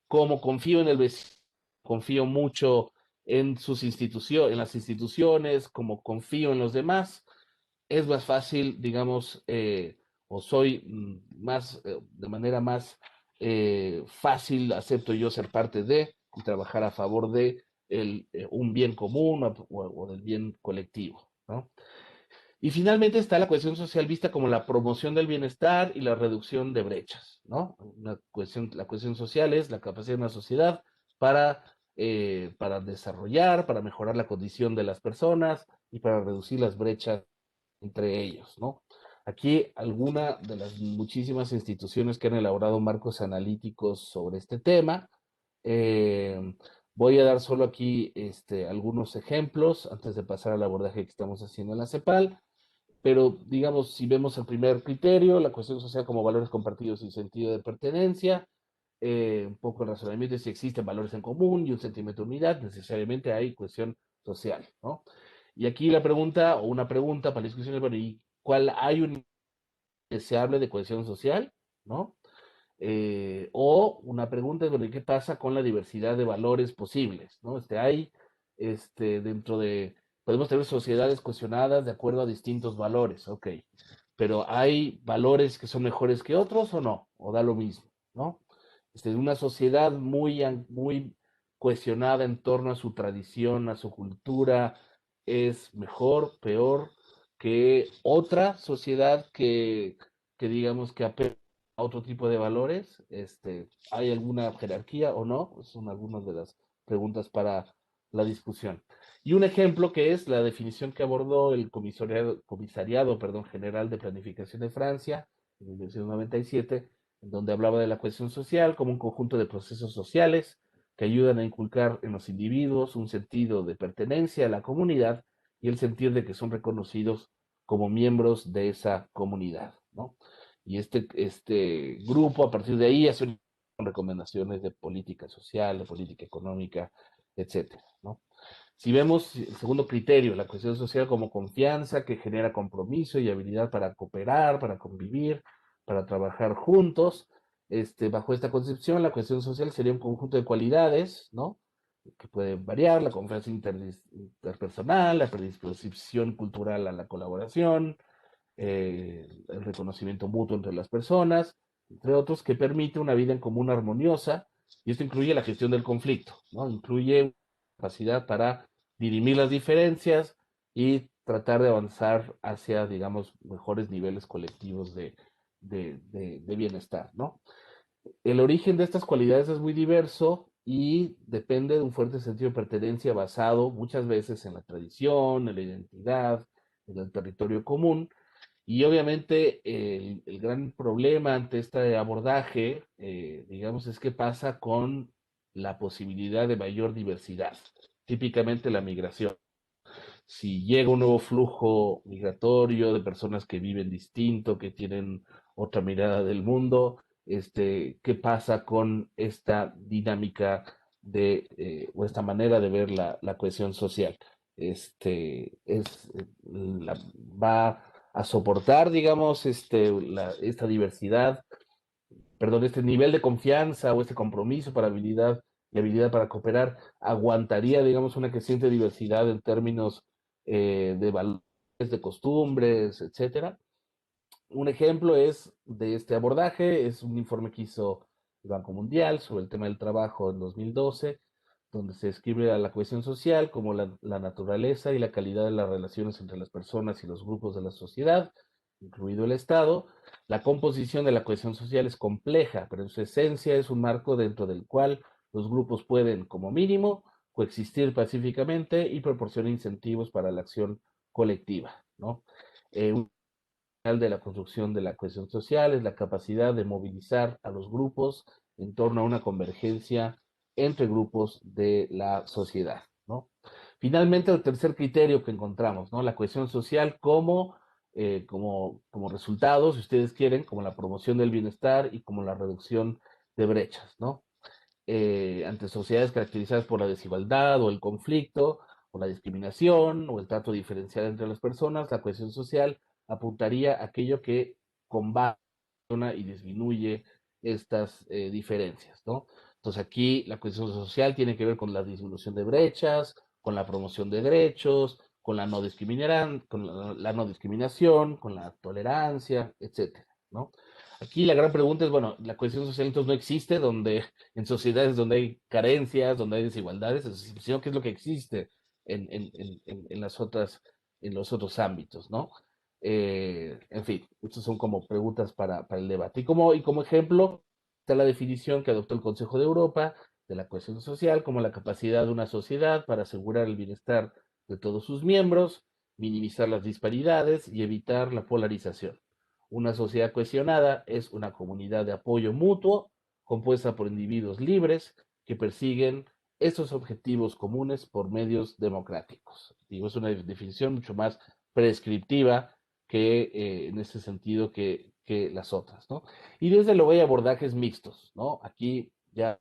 Como confío en el vecino, confío mucho en sus instituciones, en las instituciones, como confío en los demás, es más fácil, digamos, o soy más, de manera más fácil, acepto yo ser parte de y trabajar a favor de un bien común o del bien colectivo, ¿no? Y finalmente está la cohesión social vista como la promoción del bienestar y la reducción de brechas, ¿no? La cohesión social es la capacidad de una sociedad para desarrollar, para mejorar la condición de las personas y para reducir las brechas entre ellos, ¿no? Aquí alguna de las muchísimas instituciones que han elaborado marcos analíticos sobre este tema. Eh, Voy a dar solo aquí algunos ejemplos antes de pasar al abordaje que estamos haciendo en la CEPAL. Pero, digamos, si vemos el primer criterio, la cuestión social como valores compartidos y sentido de pertenencia, un poco el razonamiento de si existen valores en común y un sentimiento de unidad, necesariamente hay cohesión social, ¿no? Y aquí la pregunta, o una pregunta para la discusión es, bueno, ¿y cuál hay un deseable de cohesión social? ¿No? O una pregunta es, bueno, ¿y qué pasa con la diversidad de valores posibles? ¿No? Hay, dentro de, podemos tener sociedades cohesionadas de acuerdo a distintos valores, ok, pero ¿hay valores que son mejores que otros o no? ¿O da lo mismo? ¿No? Una sociedad muy cohesionada en torno a su tradición, a su cultura, es mejor, peor que otra sociedad que digamos que apela a otro tipo de valores. ¿Hay alguna jerarquía o no? Son algunas de las preguntas para la discusión. Y un ejemplo que es la definición que abordó el Comisariado, perdón, General de Planificación de Francia en 1997, en donde hablaba de la cohesión social como un conjunto de procesos sociales que ayudan a inculcar en los individuos un sentido de pertenencia a la comunidad y el sentir de que son reconocidos como miembros de esa comunidad, ¿no? Y este grupo a partir de ahí hace recomendaciones de política social, de política económica, etcétera, ¿no? Si vemos el segundo criterio, la cohesión social como confianza que genera compromiso y habilidad para cooperar, para convivir, para trabajar juntos, bajo esta concepción, la cohesión social sería un conjunto de cualidades, ¿no? Que pueden variar, la confianza interpersonal, la predisposición cultural a la colaboración, el reconocimiento mutuo entre las personas, entre otros, que permite una vida en común armoniosa, y esto incluye la gestión del conflicto, ¿no? Incluye capacidad para dirimir las diferencias y tratar de avanzar hacia, digamos, mejores niveles colectivos de bienestar, ¿no? El origen de estas cualidades es muy diverso y depende de un fuerte sentido de pertenencia basado muchas veces en la tradición, en la identidad, en el territorio común, y obviamente el gran problema ante este abordaje, digamos, es qué pasa con la posibilidad de mayor diversidad, típicamente la migración. Si llega un nuevo flujo migratorio de personas que viven distinto, que tienen otra mirada del mundo, ¿qué pasa con esta dinámica o esta manera de ver la cohesión social? Va a soportar, digamos, esta diversidad, perdón, este nivel de confianza o este compromiso para habilidad y habilidad para cooperar, aguantaría, digamos, una creciente diversidad en términos de valores, de costumbres, etcétera. Un ejemplo es de este abordaje, es un informe que hizo el Banco Mundial sobre el tema del trabajo en 2012, donde se describe a la cohesión social como la naturaleza y la calidad de las relaciones entre las personas y los grupos de la sociedad, incluido el Estado. La composición de la cohesión social es compleja, pero en su esencia es un marco dentro del cual los grupos pueden, como mínimo, coexistir pacíficamente y proporcionar incentivos para la acción colectiva, ¿no? De la construcción de la cohesión social es la capacidad de movilizar a los grupos en torno a una convergencia entre grupos de la sociedad, ¿no? Finalmente, el tercer criterio que encontramos, ¿no? La cohesión social como resultado, si ustedes quieren, como la promoción del bienestar y como la reducción de brechas, ¿no? Ante sociedades caracterizadas por la desigualdad o el conflicto, o la discriminación, o el trato diferencial entre las personas, la cohesión social apuntaría a aquello que combate y disminuye estas diferencias, ¿no? Entonces aquí la cohesión social tiene que ver con la disminución de brechas, con la promoción de derechos, con la no discriminación, con la tolerancia, etcétera, ¿no? Aquí la gran pregunta es, bueno, la cohesión social entonces no existe en sociedades donde hay carencias, donde hay desigualdades, sino qué es lo que existe en las en los otros ámbitos, ¿no? En fin, estas son como preguntas para el debate. Y como ejemplo, está la definición que adoptó el Consejo de Europa de la cohesión social como la capacidad de una sociedad para asegurar el bienestar de todos sus miembros, minimizar las disparidades y evitar la polarización. Una sociedad cohesionada es una comunidad de apoyo mutuo compuesta por individuos libres que persiguen estos objetivos comunes por medios democráticos. Digo, es una definición mucho más prescriptiva que en ese sentido que las otras, ¿no? Y desde luego hay abordajes mixtos, ¿no? Aquí ya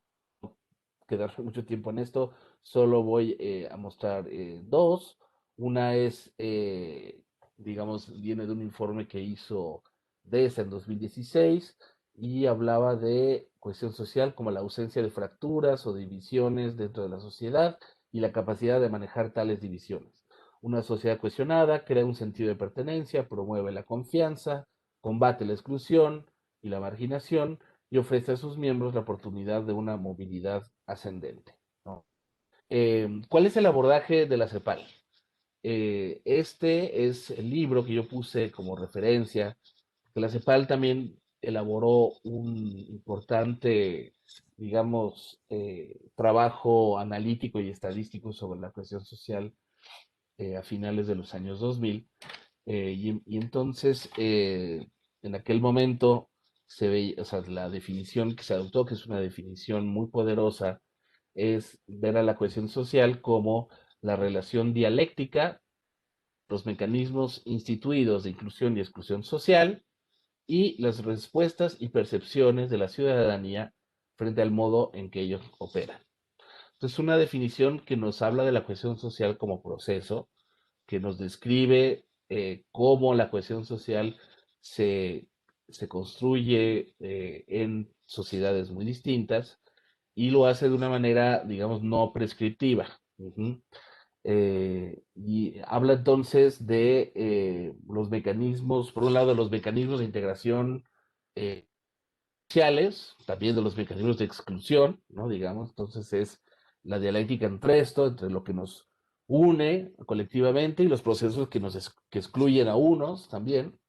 quedarse mucho tiempo en esto, solo voy a mostrar dos. Una es, digamos, viene de un informe que hizo DESA en 2016 y hablaba de cohesión social como la ausencia de fracturas o divisiones dentro de la sociedad y la capacidad de manejar tales divisiones. Una sociedad cohesionada crea un sentido de pertenencia, promueve la confianza, combate la exclusión y la marginación y ofrece a sus miembros la oportunidad de una movilidad ascendente, ¿no? ¿Cuál es el abordaje de la CEPAL? Este es el libro que yo puse como referencia, que la CEPAL también elaboró un importante, digamos, trabajo analítico y estadístico sobre la cuestión social a finales de los años 2000. Y entonces, en aquel momento, se veía, o sea, la definición que se adoptó, que es una definición muy poderosa, es ver a la cohesión social como la relación dialéctica, los mecanismos instituidos de inclusión y exclusión social y las respuestas y percepciones de la ciudadanía frente al modo en que ellos operan. Entonces, una definición que nos habla de la cohesión social como proceso, que nos describe cómo la cohesión social se, se construye en sociedades muy distintas y lo hace de una manera, digamos, no prescriptiva. Ujú. Y habla entonces de los mecanismos, por un lado, los mecanismos de integración eh, sociales, también de los mecanismos de exclusión, ¿no? Digamos, entonces es la dialéctica entre esto, entre lo que nos une colectivamente y los procesos que excluyen a unos también,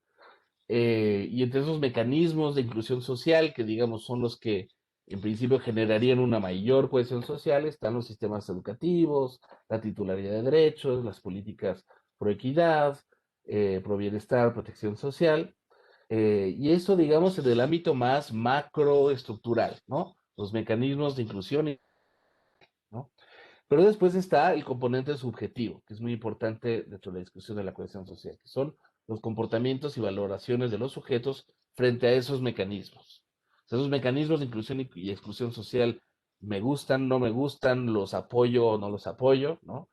y entre esos mecanismos de inclusión social, que digamos son los que en principio generarían una mayor cohesión social, están los sistemas educativos, la titularidad de derechos, las políticas pro equidad, pro bienestar, protección social, y eso, digamos, en el ámbito más macroestructural, ¿no? Los mecanismos de inclusión, ¿no? Pero después está el componente subjetivo, que es muy importante dentro de la discusión de la cohesión social, que son los comportamientos y valoraciones de los sujetos frente a esos mecanismos. O sea, esos mecanismos de inclusión y exclusión social me gustan, no me gustan, los apoyo o no los apoyo, ¿no?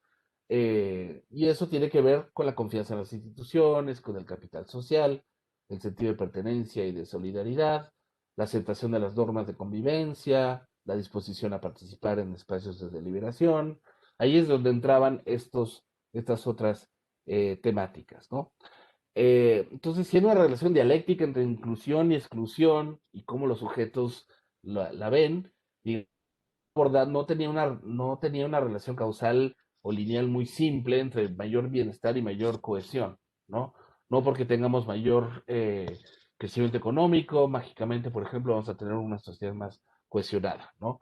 Y eso tiene que ver con la confianza en las instituciones, con el capital social, el sentido de pertenencia y de solidaridad, la aceptación de las normas de convivencia, la disposición a participar en espacios de deliberación. Ahí es donde entraban estas otras temáticas, ¿no? Entonces, si hay una relación dialéctica entre inclusión y exclusión y cómo los sujetos la ven, y no tenía una relación causal o lineal muy simple entre mayor bienestar y mayor cohesión, ¿no? No porque tengamos mayor crecimiento económico, mágicamente, por ejemplo, vamos a tener una sociedad más cohesionada, ¿no?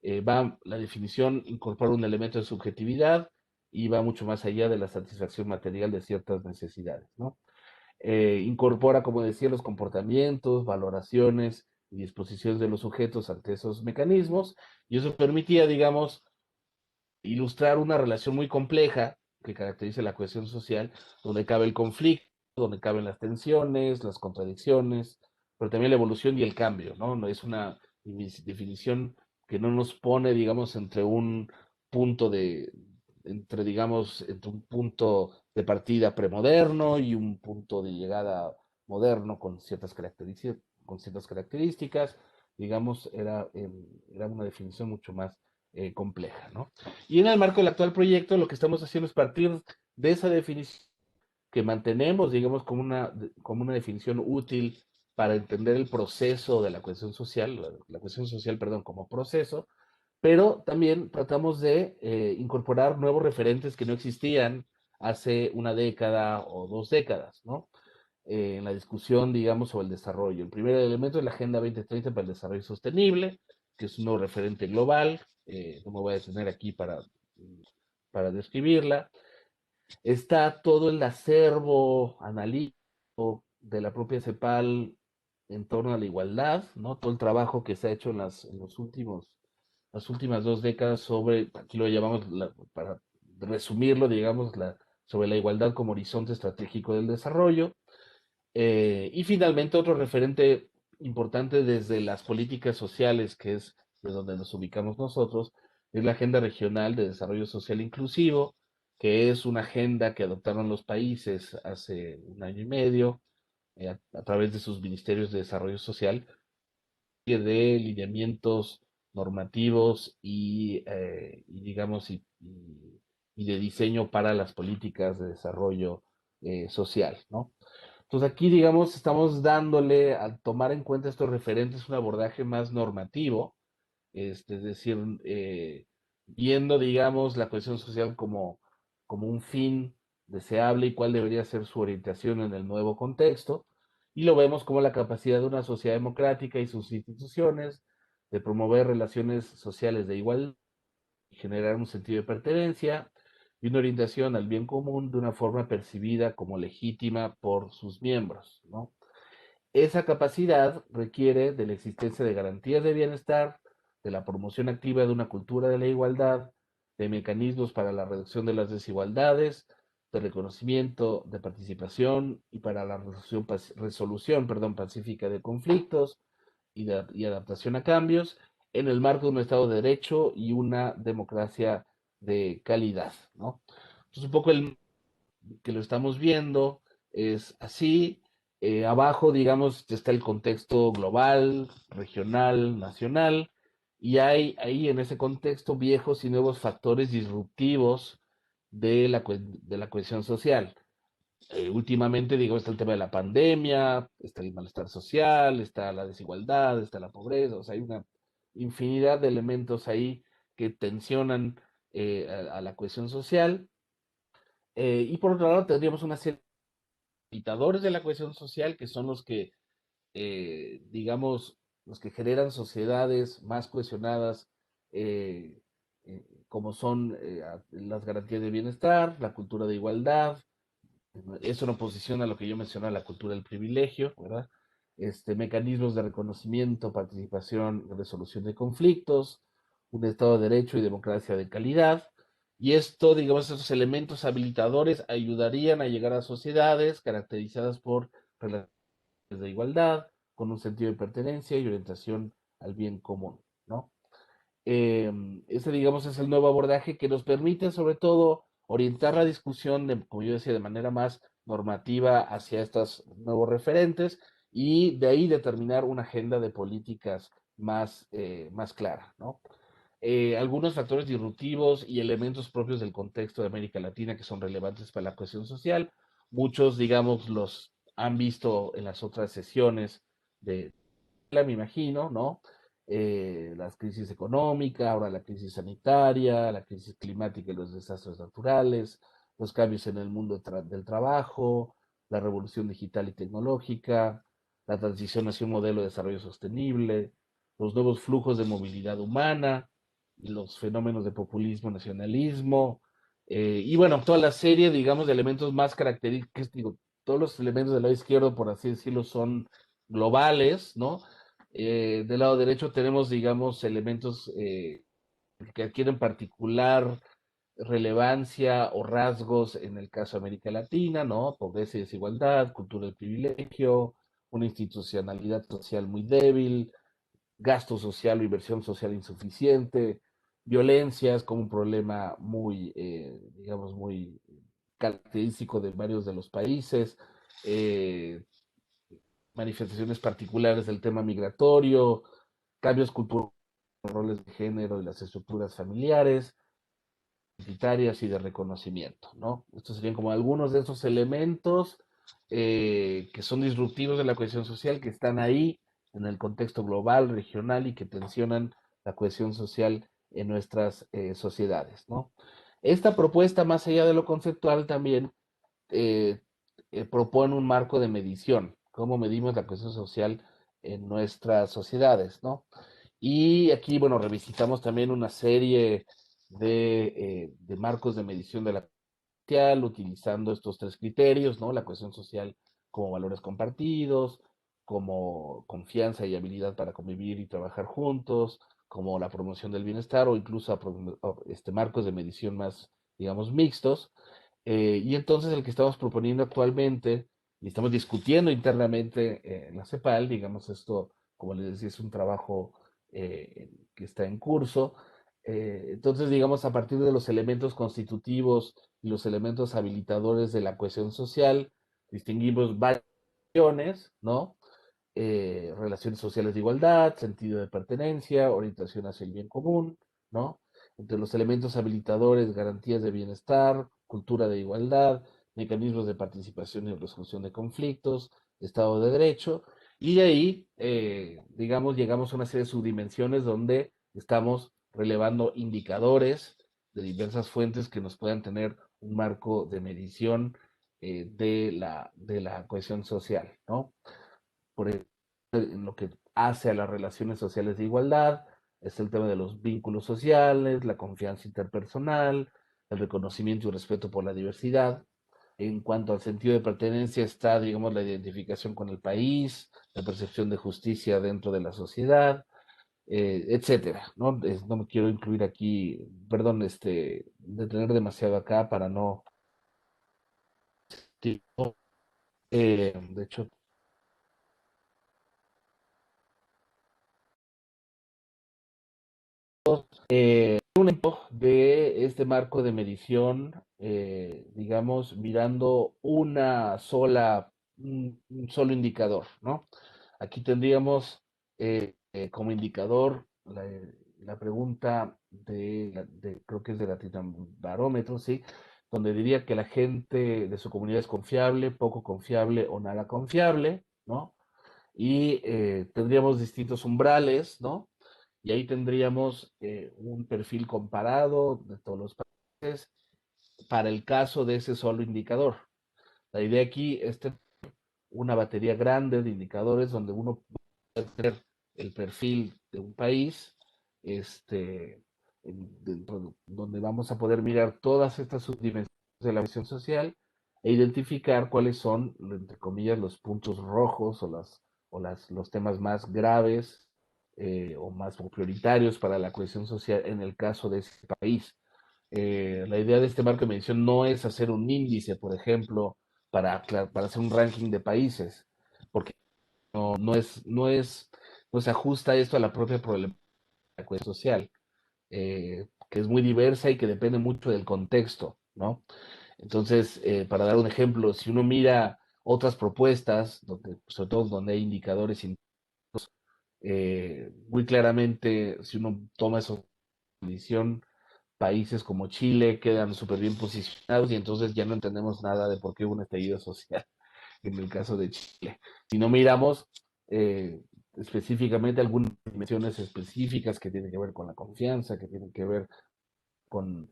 La definición incorpora un elemento de subjetividad y va mucho más allá de la satisfacción material de ciertas necesidades, ¿no? Incorpora, como decía, los comportamientos, valoraciones y disposiciones de los sujetos ante esos mecanismos, y eso permitía, digamos, ilustrar una relación muy compleja que caracteriza la cohesión social, donde cabe el conflicto, donde caben las tensiones, las contradicciones, pero también la evolución y el cambio, ¿no? No es una definición que no nos pone, digamos, punto de, entre un punto de partida premoderno y un punto de llegada moderno con ciertas características, digamos, era una definición mucho más compleja, ¿no? Y en el marco del actual proyecto, lo que estamos haciendo es partir de esa definición que mantenemos, digamos, como una definición útil para entender el proceso de la cohesión social, la cohesión social, perdón, como proceso, pero también tratamos de incorporar nuevos referentes que no existían hace una década o 2 décadas, ¿no? En la discusión, digamos, sobre el desarrollo. El primer elemento es la Agenda 2030 para el Desarrollo Sostenible, que es un nuevo referente global. No me voy a detener aquí para describirla. Está todo el acervo analítico de la propia CEPAL en torno a la igualdad, ¿no? Todo el trabajo que se ha hecho las últimas 2 décadas sobre, aquí lo llamamos, para resumirlo, digamos, sobre la igualdad como horizonte estratégico del desarrollo. Y finalmente otro referente importante desde las políticas sociales, que es de donde nos ubicamos nosotros, es la Agenda Regional de Desarrollo Social Inclusivo, que es una agenda que adoptaron los países hace un año y medio a través de sus ministerios de desarrollo social, de lineamientos normativos digamos, y de diseño para las políticas de desarrollo social, ¿no? Entonces aquí, digamos, estamos dándole, al tomar en cuenta estos referentes, un abordaje más normativo, es decir, viendo, digamos, la cohesión social como un fin deseable y cuál debería ser su orientación en el nuevo contexto, y lo vemos como la capacidad de una sociedad democrática y sus instituciones de promover relaciones sociales de igualdad, generar un sentido de pertenencia y una orientación al bien común de una forma percibida como legítima por sus miembros, ¿no? Esa capacidad requiere de la existencia de garantías de bienestar, de la promoción activa de una cultura de la igualdad, de mecanismos para la reducción de las desigualdades, de reconocimiento, de participación y para la resolución, perdón, pacífica de conflictos y adaptación a cambios en el marco de un Estado de Derecho y una democracia de calidad, ¿no? Entonces, un poco el que lo estamos viendo es así. Abajo, digamos, está el contexto global, regional, nacional, y hay ahí en ese contexto viejos y nuevos factores disruptivos de la cohesión social. Últimamente, digo, está el tema de la pandemia, está el malestar social, está la desigualdad, está la pobreza, o sea, hay una infinidad de elementos ahí que tensionan a la cohesión social. Y por otro lado, tendríamos una serie de indicadores de la cohesión social que son los que, digamos, los que generan sociedades más cohesionadas, como son las garantías de bienestar, la cultura de igualdad, eso en oposición a lo que yo mencionaba, la cultura del privilegio, ¿verdad? Mecanismos de reconocimiento, participación y resolución de conflictos, un Estado de Derecho y democracia de calidad. Y esto, digamos, esos elementos habilitadores ayudarían a llegar a sociedades caracterizadas por relaciones de igualdad, con un sentido de pertenencia y orientación al bien común, ¿no? Ese, digamos, es el nuevo abordaje que nos permite, sobre todo, orientar la discusión, como yo decía, de manera más normativa hacia estos nuevos referentes y de ahí determinar una agenda de políticas más clara, ¿no? Algunos factores disruptivos y elementos propios del contexto de América Latina que son relevantes para la cohesión social. Muchos, digamos, los han visto en las otras sesiones de me imagino, ¿no? Las crisis económicas, ahora la crisis sanitaria, la crisis climática y los desastres naturales, los cambios en el mundo del trabajo, la revolución digital y tecnológica, la transición hacia un modelo de desarrollo sostenible, los nuevos flujos de movilidad humana, los fenómenos de populismo, nacionalismo, y bueno, toda la serie, digamos, de elementos más característicos, digo, todos los elementos del lado izquierdo, por así decirlo, son globales, ¿no? Del lado derecho tenemos, digamos, elementos que adquieren particular relevancia o rasgos en el caso de América Latina, ¿no? Pobreza y desigualdad, cultura del privilegio, una institucionalidad social muy débil, gasto social o inversión social insuficiente, violencias como un problema muy, digamos, muy característico de varios de los países, eh, manifestaciones particulares del tema migratorio, cambios culturales, roles de género y las estructuras familiares, identitarias y de reconocimiento, ¿no? Estos serían como algunos de esos elementos que son disruptivos de la cohesión social, que están ahí en el contexto global, regional y que tensionan la cohesión social en nuestras sociedades, ¿no? Esta propuesta, más allá de lo conceptual, también eh, propone un marco de medición, cómo medimos la cohesión social en nuestras sociedades, ¿no? Y aquí, bueno, revisitamos también una serie de marcos de medición de la social, utilizando estos tres criterios, ¿no? La cohesión social como valores compartidos, como confianza y habilidad para convivir y trabajar juntos, como la promoción del bienestar o incluso marcos de medición más, digamos, mixtos. Y entonces el que estamos proponiendo actualmente y estamos discutiendo internamente en la CEPAL, digamos esto, como les decía, es un trabajo que está en curso. Entonces, digamos, a partir de los elementos constitutivos y los elementos habilitadores de la cohesión social, distinguimos varias relaciones, ¿no? Relaciones sociales de igualdad, sentido de pertenencia, orientación hacia el bien común, ¿no? Entre los elementos habilitadores, garantías de bienestar, cultura de igualdad, mecanismos de participación y resolución de conflictos, Estado de Derecho, y de ahí, digamos, llegamos a una serie de subdimensiones donde estamos relevando indicadores de diversas fuentes que nos puedan tener un marco de medición de la cohesión social, ¿no? Por ejemplo, en lo que hace a las relaciones sociales de igualdad, es el tema de los vínculos sociales, la confianza interpersonal, el reconocimiento y respeto por la diversidad. En cuanto al sentido de pertenencia está, digamos, la identificación con el país, la percepción de justicia dentro de la sociedad, etcétera, ¿no? No me quiero incluir aquí, perdón, detener demasiado acá para no... de hecho, un ejemplo de este marco de medición, digamos, mirando un solo indicador, ¿no? Aquí tendríamos como indicador la pregunta creo que es de Latinobarómetro, ¿sí? Donde diría que la gente de su comunidad es confiable, poco confiable o nada confiable, ¿no? Y tendríamos distintos umbrales, ¿no? Y ahí tendríamos un perfil comparado de todos los países para el caso de ese solo indicador. La idea aquí es tener una batería grande de indicadores donde uno puede tener el perfil de un país, donde vamos a poder mirar todas estas subdimensiones de la visión social e identificar cuáles son, entre comillas, los puntos rojos los temas más graves o más prioritarios para la cohesión social en el caso de ese país. La idea de este marco de medición no es hacer un índice, por ejemplo, para hacer un ranking de países, porque no se ajusta esto a la propia problemática de la cohesión social, que es muy diversa y que depende mucho del contexto, ¿no? Entonces, para dar un ejemplo, si uno mira otras propuestas, sobre todo donde hay indicadores muy claramente, si uno toma esa medición, países como Chile quedan súper bien posicionados y entonces ya no entendemos nada de por qué hubo un estallido social en el caso de Chile. Si no miramos eh, específicamente algunas dimensiones específicas que tienen que ver con la confianza, que tienen que ver con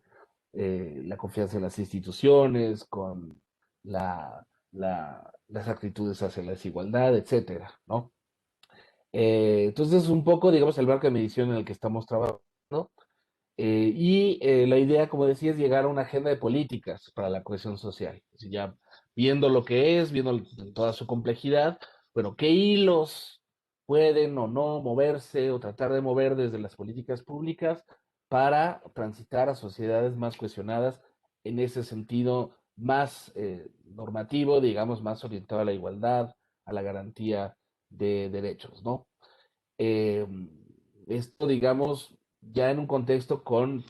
la confianza en las instituciones, con las actitudes hacia la desigualdad, etcétera, ¿no? Entonces, un poco, digamos, el marco de medición en el que estamos trabajando. La idea, como decía, es llegar a una agenda de políticas para la cohesión social. Es decir, ya viendo lo que es, viendo en toda su complejidad, bueno, qué hilos pueden o no moverse o tratar de mover desde las políticas públicas para transitar a sociedades más cohesionadas en ese sentido más normativo, digamos, más orientado a la igualdad, a la garantía de derechos, ¿no? Eh, Esto, digamos, ya en un contexto como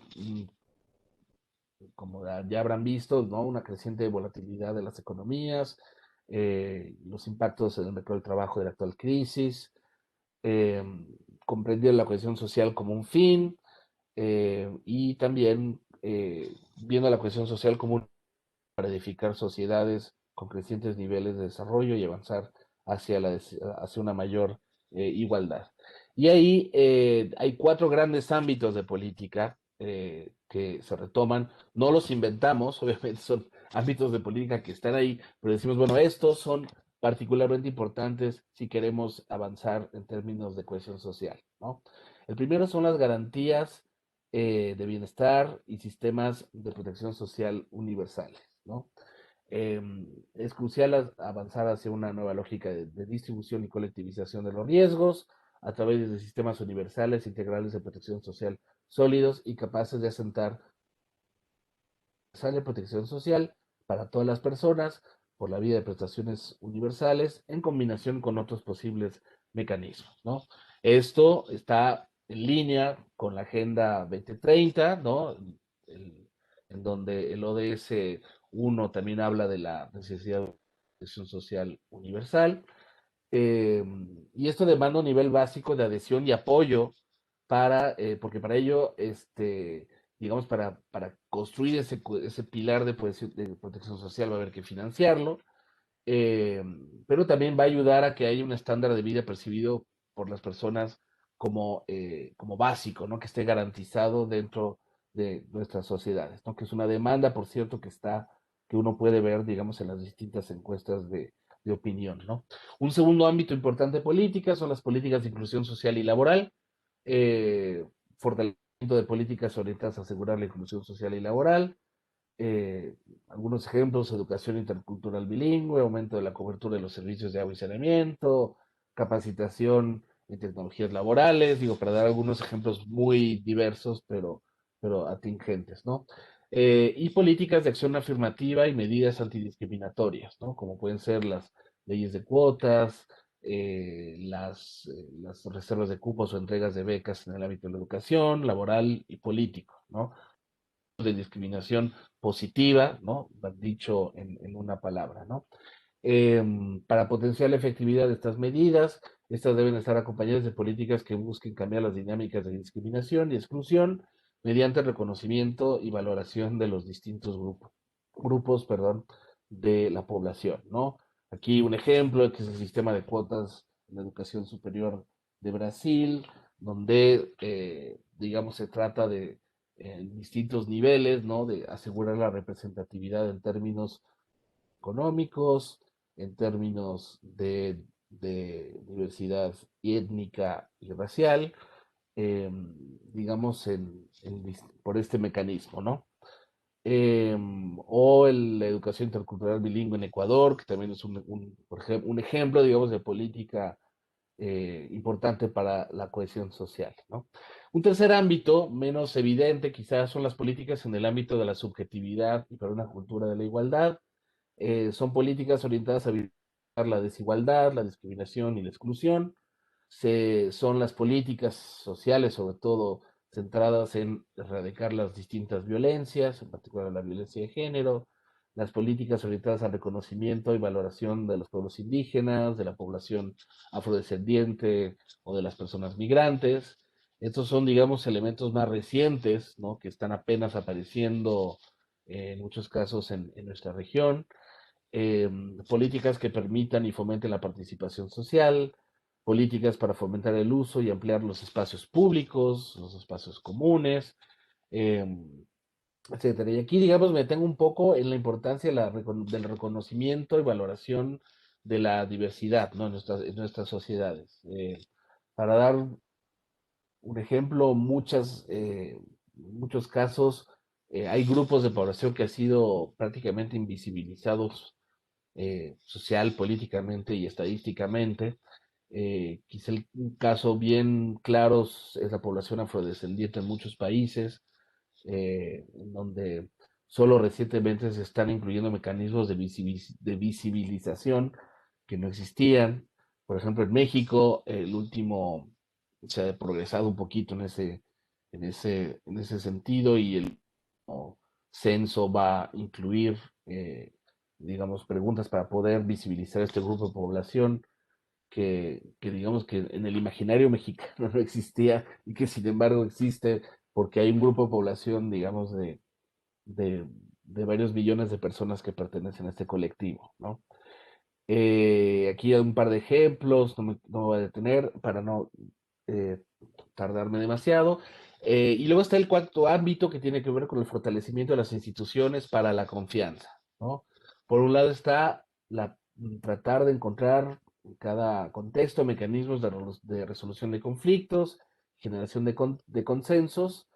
ya habrán visto, ¿no? Una creciente volatilidad de las economías, los impactos en el mercado del trabajo de la actual crisis, eh, comprendiendo la cohesión social como un fin y también viendo la cohesión social como un para edificar sociedades con crecientes niveles de desarrollo y avanzar hacia una mayor igualdad. Y ahí hay cuatro grandes ámbitos de política que se retoman. No los inventamos, obviamente son ámbitos de política que están ahí, pero decimos, bueno, estos son particularmente importantes si queremos avanzar en términos de cohesión social, ¿no? El primero son las garantías de bienestar y sistemas de protección social universales, ¿no? Es crucial avanzar hacia una nueva lógica de distribución y colectivización de los riesgos a través de sistemas universales integrales de protección social sólidos y capaces de asentar de protección social para todas las personas por la vía de prestaciones universales en combinación con otros posibles mecanismos, ¿no? Esto está en línea con la Agenda 2030, ¿no? El- en donde el ODS 1 también habla de la necesidad de protección social universal. Eh, y esto demanda un nivel básico de adhesión y apoyo porque para ello, digamos, para construir ese pilar de protección social va a haber que financiarlo, eh, pero también va a ayudar a que haya un estándar de vida percibido por las personas como básico, ¿no? Que esté garantizado dentro de nuestras sociedades, ¿no? Que es una demanda, por cierto, que uno puede ver, digamos, en las distintas encuestas de opinión, ¿no? Un segundo ámbito importante de política son las políticas de inclusión social y laboral, eh, fortalecimiento de políticas orientadas a asegurar la inclusión social y laboral, eh, algunos ejemplos: educación intercultural bilingüe, aumento de la cobertura de los servicios de agua y saneamiento, capacitación en tecnologías laborales, digo, para dar algunos ejemplos muy diversos, pero atingentes, ¿no? Y políticas de acción afirmativa y medidas antidiscriminatorias, ¿no? Como pueden ser las leyes de cuotas, las reservas de cupos o entregas de becas en el ámbito de la educación, laboral y político, ¿no? De discriminación positiva, ¿no? Dicho en una palabra, ¿no? Para potenciar la efectividad de estas medidas, estas deben estar acompañadas de políticas que busquen cambiar las dinámicas de discriminación y exclusión mediante el reconocimiento y valoración de los distintos grupos, perdón, de la población, ¿no? Aquí un ejemplo que es el sistema de cuotas en la educación superior de Brasil, donde, digamos, se trata de en distintos niveles, ¿no? De asegurar la representatividad en términos económicos, en términos de diversidad étnica y racial, digamos, por este mecanismo, ¿no? La educación intercultural bilingüe en Ecuador, que también es por ejemplo, un ejemplo, digamos, de política importante para la cohesión social, ¿no? Un tercer ámbito, menos evidente quizás, son las políticas en el ámbito de la subjetividad y para una cultura de la igualdad. Son políticas orientadas a evitar la desigualdad, la discriminación y la exclusión. Son las políticas sociales, sobre todo centradas en erradicar las distintas violencias, en particular la violencia de género, las políticas orientadas al reconocimiento y valoración de los pueblos indígenas, de la población afrodescendiente o de las personas migrantes. Estos son, digamos, elementos más recientes, ¿no? Que están apenas apareciendo en muchos casos en nuestra región. Políticas que permitan y fomenten la participación social, políticas para fomentar el uso y ampliar los espacios públicos, los espacios comunes, eh, etcétera. Y aquí, digamos, me tengo un poco en la importancia del reconocimiento y valoración de la diversidad, ¿no? En nuestras sociedades. Para dar un ejemplo, muchos casos, hay grupos de población que han sido prácticamente invisibilizados social, políticamente y estadísticamente. Quizá un caso bien claro es la población afrodescendiente en muchos países, en donde solo recientemente se están incluyendo mecanismos de visibilización que no existían. Por ejemplo, en México, el último se ha progresado un poquito en ese sentido, y el censo va a incluir, digamos, preguntas para poder visibilizar este grupo de población que digamos que en el imaginario mexicano no existía y que sin embargo existe porque hay un grupo de población, digamos, de de varios millones de personas que pertenecen a este colectivo, ¿no? Aquí hay un par de ejemplos, no me voy a detener para no eh, tardarme demasiado. Y luego está el cuarto ámbito que tiene que ver con el fortalecimiento de las instituciones para la confianza, ¿no? Por un lado está tratar de encontrar en cada contexto mecanismos de resolución de conflictos, generación de consensos,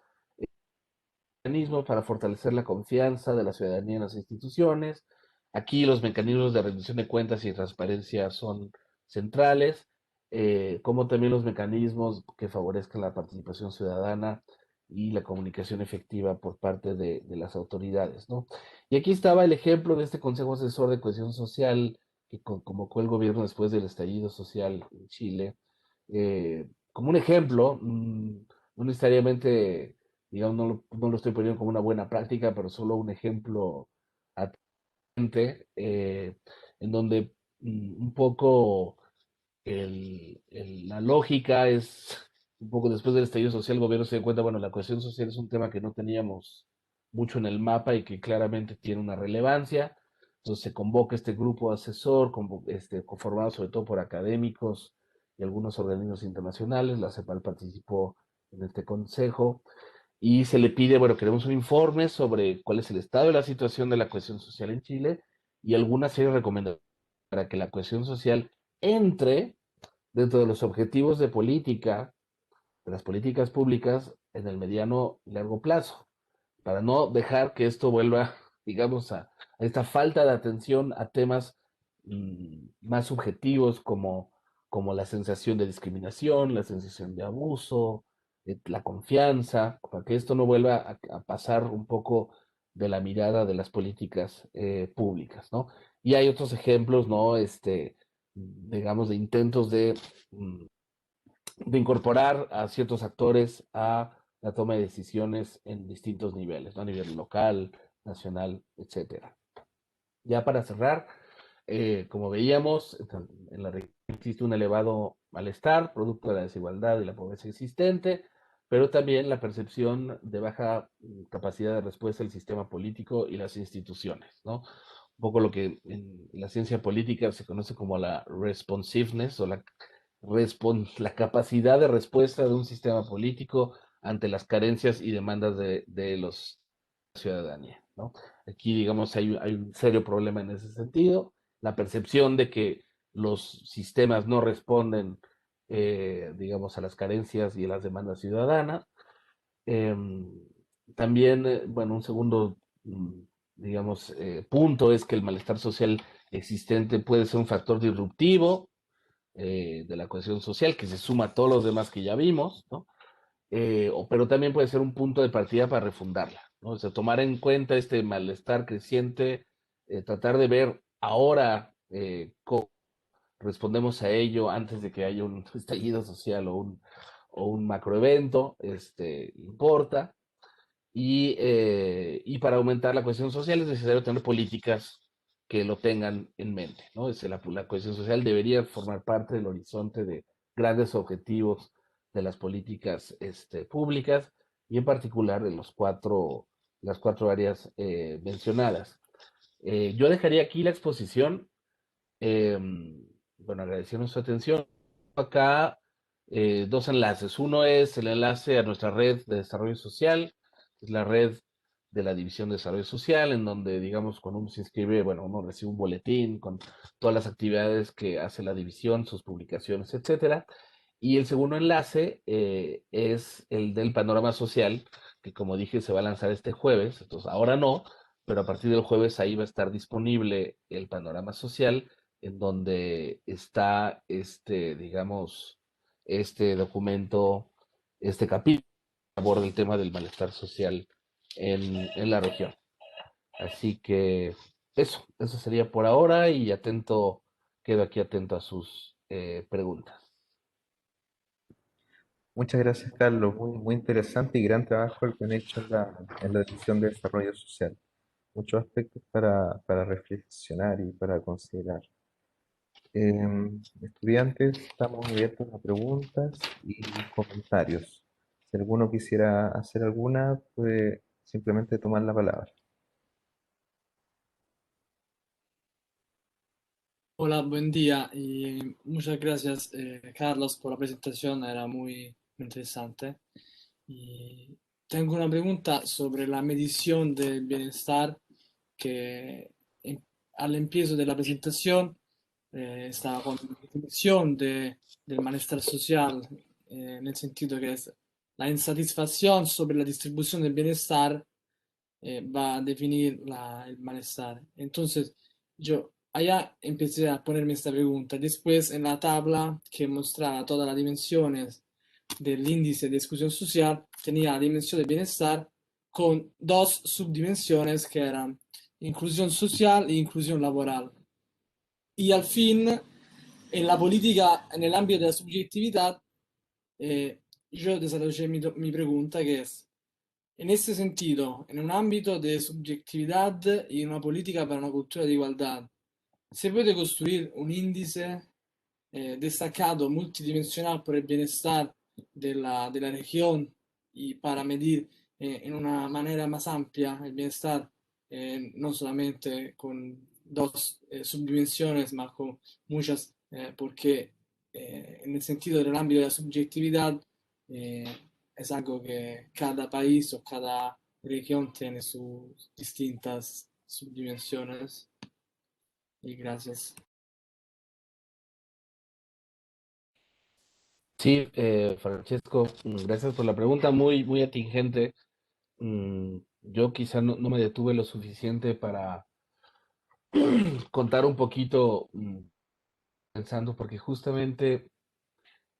mecanismos para fortalecer la confianza de la ciudadanía en las instituciones. Aquí los mecanismos de rendición de cuentas y transparencia son centrales, como también los mecanismos que favorezcan la participación ciudadana y la comunicación efectiva por parte de las autoridades, ¿no? Y aquí estaba el ejemplo de este Consejo Asesor de Cohesión Social que convocó el gobierno después del estallido social en Chile, como un ejemplo, no necesariamente, digamos, no lo estoy poniendo como una buena práctica, pero solo un ejemplo atente, en donde un poco la lógica es, un poco después del estallido social, el gobierno se dio cuenta, bueno, la cohesión social es un tema que no teníamos mucho en el mapa y que claramente tiene una relevancia. Entonces se convoca este grupo asesor, conformado sobre todo por académicos y algunos organismos internacionales. La CEPAL participó en este consejo y se le pide, bueno, queremos un informe sobre cuál es el estado de la situación de la cohesión social en Chile y alguna serie de recomendaciones para que la cohesión social entre dentro de los objetivos de política, de las políticas públicas en el mediano y largo plazo, para no dejar que esto vuelva, digamos, a esta falta de atención a temas más subjetivos como la sensación de discriminación, la sensación de abuso, la confianza, para que esto no vuelva a pasar un poco de la mirada de las políticas públicas, ¿no? Y hay otros ejemplos, ¿no? Digamos, de intentos mm, de incorporar a ciertos actores a la toma de decisiones en distintos niveles, ¿no? A nivel local, nacional, etcétera. Ya para cerrar, como veíamos, en la región existe un elevado malestar, producto de la desigualdad y la pobreza existente, pero también la percepción de baja capacidad de respuesta del sistema político y las instituciones, ¿no? Un poco lo que en la ciencia política se conoce como la responsiveness o la capacidad de respuesta de un sistema político ante las carencias y demandas de los ciudadanía, ¿no? Aquí, digamos, hay un serio problema en ese sentido. La percepción de que los sistemas no responden, digamos, a las carencias y a las demandas ciudadanas. Em, También, bueno, un segundo, digamos, punto es que el malestar social existente puede ser un factor disruptivo de la cohesión social que se suma a todos los demás que ya vimos, ¿no? Pero también puede ser un punto de partida para refundarla, ¿no? O sea, tomar en cuenta este malestar creciente, tratar de ver ahora cómo respondemos a ello antes de que haya un estallido social o un macroevento, importa. Y para aumentar la cohesión social es necesario tener políticas que lo tengan en mente, ¿no? La cohesión social debería formar parte del horizonte de grandes objetivos de las políticas públicas y en particular de las cuatro áreas mencionadas. Yo dejaría aquí la exposición. eh, bueno, agradeciendo su atención. Acá dos enlaces. Uno es el enlace a nuestra red de desarrollo social, es la red de la División de Desarrollo Social, en donde, digamos, cuando uno se inscribe, bueno, uno recibe un boletín con todas las actividades que hace la división, sus publicaciones, etcétera. Y el segundo enlace es el del panorama social, que como dije se va a lanzar este jueves, entonces ahora no, pero a partir del jueves ahí va a estar disponible el panorama social, en donde está digamos, este documento, este capítulo que aborda el tema del malestar social en la región. Así que eso sería por ahora y quedo aquí atento a sus preguntas. Muchas gracias, Carlos. Muy, muy interesante y gran trabajo el que han hecho en la División de Desarrollo Social. Muchos aspectos para reflexionar y para considerar. Estudiantes, estamos abiertos a preguntas y comentarios. Si alguno quisiera hacer alguna, puede simplemente tomar la palabra. Hola, buen día y muchas gracias, Carlos, por la presentación, era muy interesante. Y tengo una pregunta sobre la medición del bienestar que en- al empiezo de la presentación estaba con la definición del malestar social, en el sentido que es la insatisfacción sobre la distribución del bienestar va a definir el malestar. Entonces, yo allá empecé a ponerme esta pregunta. Después, en la tabla que mostraba todas las dimensiones del índice de exclusión social, tenía la dimensión de bienestar con dos subdimensiones que eran inclusión social e inclusión laboral. Y al fin, en la política, en el ámbito de la subjetividad, eh, yo desarrollé mi pregunta que es, en ese sentido, en un ámbito de subjetividad y una política para una cultura de igualdad, ¿se puede construir un índice destacado multidimensional por el bienestar de la región y para medir en una manera más amplia el bienestar, no solamente con dos subdimensiones, ma con muchas, porque en el sentido del ámbito de la subjetividad eh, es algo que cada país o cada región tiene sus distintas subdimensiones? Y gracias. Sí, Francesco, gracias por la pregunta, muy, muy atingente. Yo quizá no me detuve lo suficiente para contar un poquito, pensando, porque justamente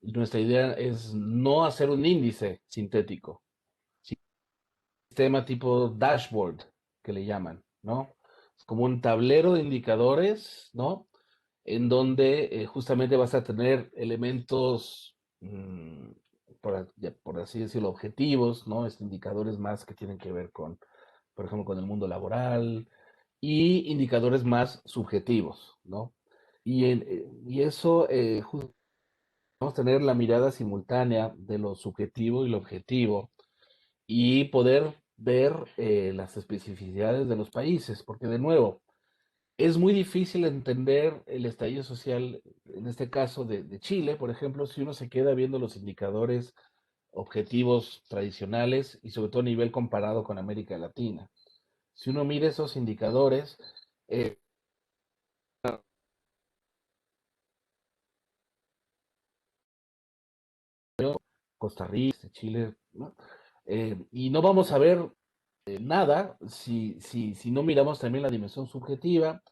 nuestra idea es no hacer un índice sintético, sistema tipo dashboard, que le llaman, ¿no? Es como un tablero de indicadores, ¿no? En donde justamente vas a tener elementos, por así decirlo, objetivos, ¿no? Indicadores más que tienen que ver con, por ejemplo, con el mundo laboral y indicadores más subjetivos, ¿no? Y eso, vamos a tener la mirada simultánea de lo subjetivo y lo objetivo y poder ver las especificidades de los países, porque de nuevo, es muy difícil entender el estallido social, en este caso de Chile, por ejemplo, si uno se queda viendo los indicadores objetivos tradicionales y sobre todo a nivel comparado con América Latina. Si uno mira esos indicadores, eh, Costa Rica, Chile, ¿no? Y no vamos a ver nada si no miramos también la dimensión subjetiva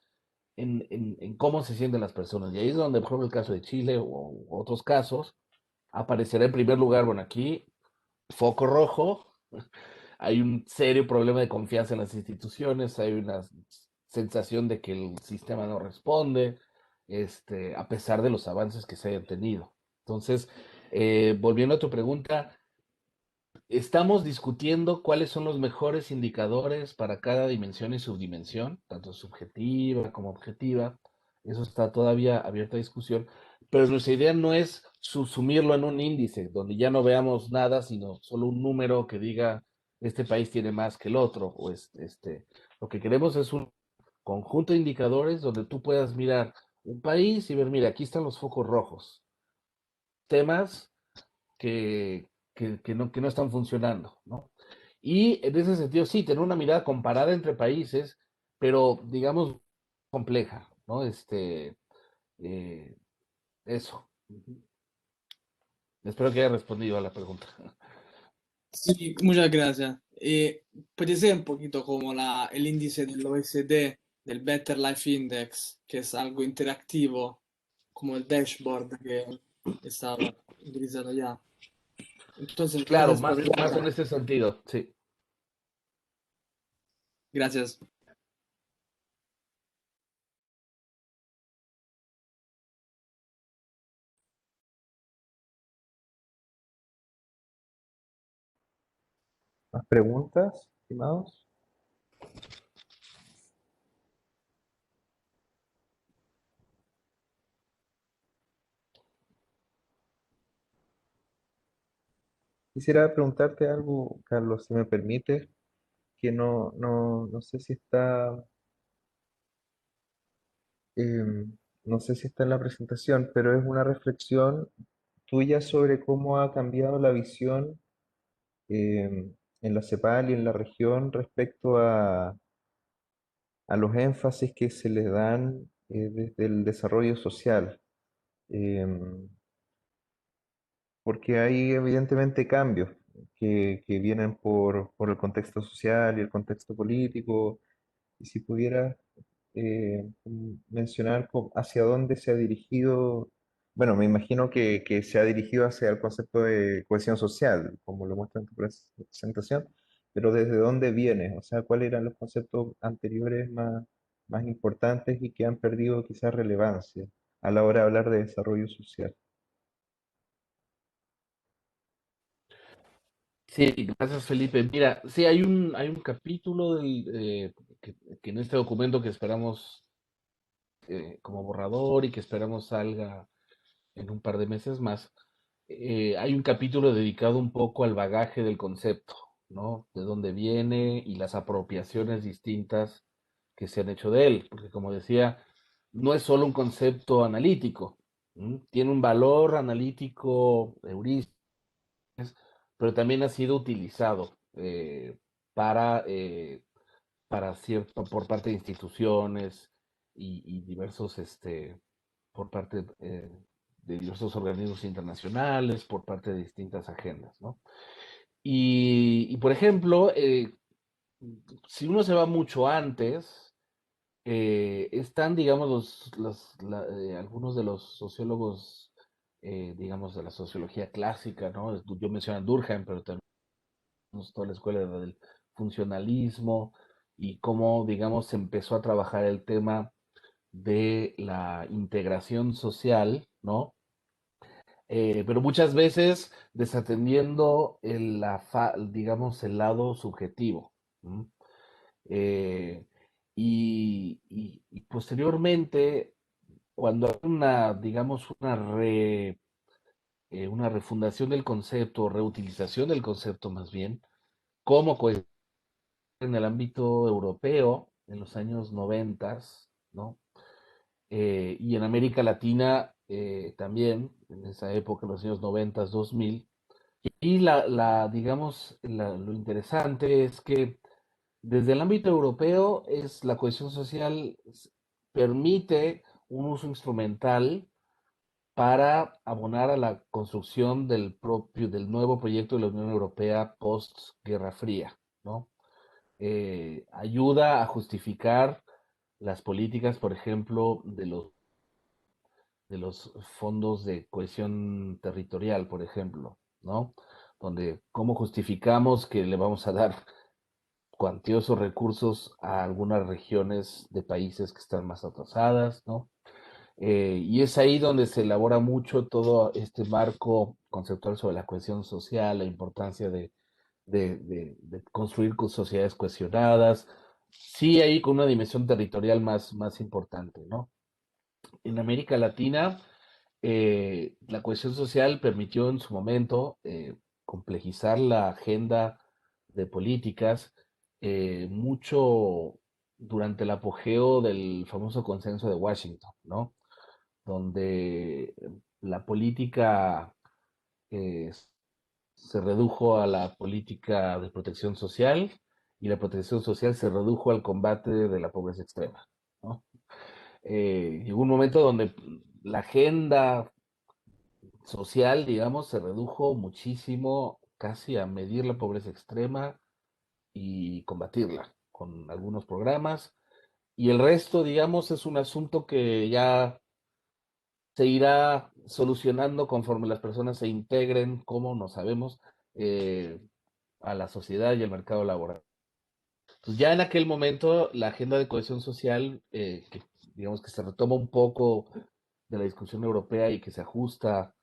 en cómo se sienten las personas. Y ahí es donde, por ejemplo, el caso de Chile o otros casos, aparecerá en primer lugar, bueno, aquí, foco rojo, hay un serio problema de confianza en las instituciones, hay una sensación de que el sistema no responde, a pesar de los avances que se hayan tenido. Entonces, volviendo a tu pregunta, estamos discutiendo cuáles son los mejores indicadores para cada dimensión y subdimensión, tanto subjetiva como objetiva. Eso está todavía abierto a discusión, pero nuestra idea no es subsumirlo en un índice, donde ya no veamos nada, sino solo un número que diga este país tiene más que el otro, o lo que queremos es un conjunto de indicadores donde tú puedas mirar un país y ver, mira, aquí están los focos rojos, temas que, que no están funcionando, ¿no? Y en ese sentido, sí, tener una mirada comparada entre países, pero digamos compleja, ¿no? Eh, eso. Espero que haya respondido a la pregunta. Sí, muchas gracias. Puede ser un poquito como el índice del OECD, del Better Life Index, que es algo interactivo, como el dashboard que estaba utilizado ya. Entonces, Claro, gracias por más, la más en pregunta. ese sentido, sí. Gracias. ¿Más preguntas, estimados? Quisiera preguntarte algo, Carlos, si me permite, que no sé si está em, no sé si está en la presentación, pero es una reflexión tuya sobre cómo ha cambiado la visión en la CEPAL y en la región respecto a los énfasis que se les dan desde el desarrollo social. Em, Porque hay evidentemente cambios que vienen por el contexto social y el contexto político. Y si pudiera mencionar hacia dónde se ha dirigido, bueno, me imagino que se ha dirigido hacia el concepto de cohesión social, como lo muestra en tu presentación, pero desde dónde viene, o sea, cuáles eran los conceptos anteriores más importantes y que han perdido quizás relevancia a la hora de hablar de desarrollo social. Sí, gracias Felipe. Mira, sí, hay un capítulo que en este documento que esperamos como borrador y que esperamos salga en un par de meses más, hay un capítulo dedicado un poco al bagaje del concepto, ¿no? De dónde viene y las apropiaciones distintas que se han hecho de él, porque como decía, no es solo un concepto analítico, ¿m? Tiene un valor analítico heurístico, pero también ha sido utilizado para, eh, para cierto, por parte de instituciones y diversos, por parte de diversos organismos internacionales, por parte de distintas agendas, ¿no? Por ejemplo, si uno se va mucho antes, están, digamos, algunos de los sociólogos, digamos, de la sociología clásica, ¿no? Yo menciono a Durkheim, pero también toda la escuela del funcionalismo y cómo, digamos, se empezó a trabajar el tema de la integración social, ¿no? Pero muchas veces desatendiendo digamos, el lado subjetivo. ¿M? Eh, y posteriormente, cuando hay digamos, una refundación del concepto, reutilización del concepto más bien, como en el ámbito europeo en los años 90, ¿no? Y en América Latina también, en esa época, en los años 90, 2000. Y digamos, lo interesante es que desde el ámbito europeo la cohesión social permite un uso instrumental para abonar a la construcción del nuevo proyecto de la Unión Europea post Guerra Fría, ¿no? Ayuda a justificar las políticas, por ejemplo, de los fondos de cohesión territorial, por ejemplo, ¿no? Donde cómo justificamos que le vamos a dar cuantiosos recursos a algunas regiones de países que están más atrasadas, ¿no? Y es ahí donde se elabora mucho todo este marco conceptual sobre la cohesión social, la importancia de construir sociedades cohesionadas, sí ahí con una dimensión territorial más importante, ¿no? En América Latina, la cohesión social permitió en su momento complejizar la agenda de políticas mucho durante el apogeo del famoso consenso de Washington, ¿no? Donde la política eh, se redujo a la política de protección social y la protección social se redujo al combate de la pobreza extrema, ¿no? Llegó un momento donde la agenda social, digamos, se redujo muchísimo casi a medir la pobreza extrema y combatirla con algunos programas. Y el resto, digamos, es un asunto que ya se irá solucionando conforme las personas se integren, como no sabemos, eh, a la sociedad y al mercado laboral. Entonces, ya en aquel momento, la agenda de cohesión social, que digamos que se retoma un poco de la discusión europea y que se ajusta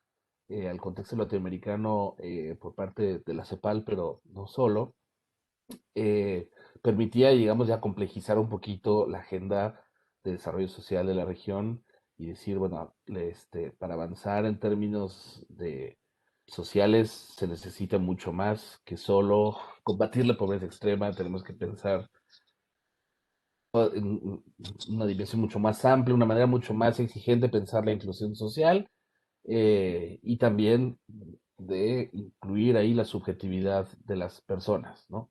al contexto latinoamericano por parte de la CEPAL, pero no solo, eh, permitía, digamos, ya complejizar un poquito la agenda de desarrollo social de la región y decir, bueno, para avanzar en términos de sociales se necesita mucho más que solo combatir la pobreza extrema, tenemos que pensar en una dimensión mucho más amplia, una manera mucho más exigente de pensar la inclusión social, y también de incluir ahí la subjetividad de las personas, ¿no?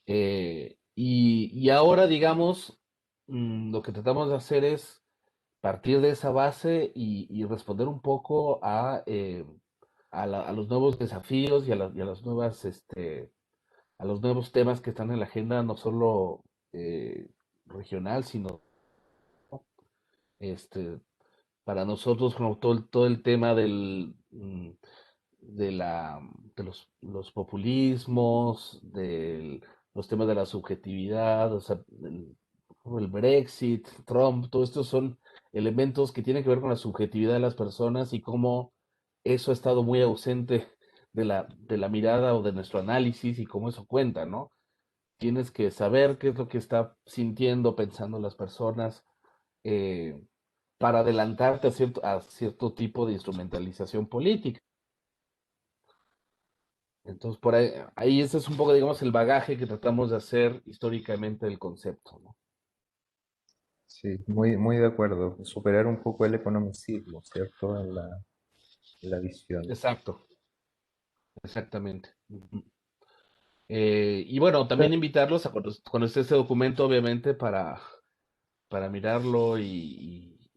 Y ahora, digamos, lo que tratamos de hacer es partir de esa base y responder un poco a los nuevos desafíos y a las nuevas, a los nuevos temas que están en la agenda, no solo regional, sino este, para nosotros, como todo el tema de los populismos, de los temas de la subjetividad, o sea, como el Brexit, Trump, todo esto son elementos que tienen que ver con la subjetividad de las personas y cómo eso ha estado muy ausente de la mirada o de nuestro análisis y cómo eso cuenta, ¿no? Tienes que saber qué es lo que está sintiendo, pensando las personas, eh, para adelantarte a cierto tipo de instrumentalización política. Entonces, por ahí ese es un poco, digamos, el bagaje que tratamos de hacer históricamente del concepto, ¿no? Sí, muy, muy de acuerdo. Superar un poco el economicismo, ¿cierto? En la visión. Exacto, exactamente. Ujú. Y bueno, también invitarlos a cuando esté este documento, obviamente, para mirarlo y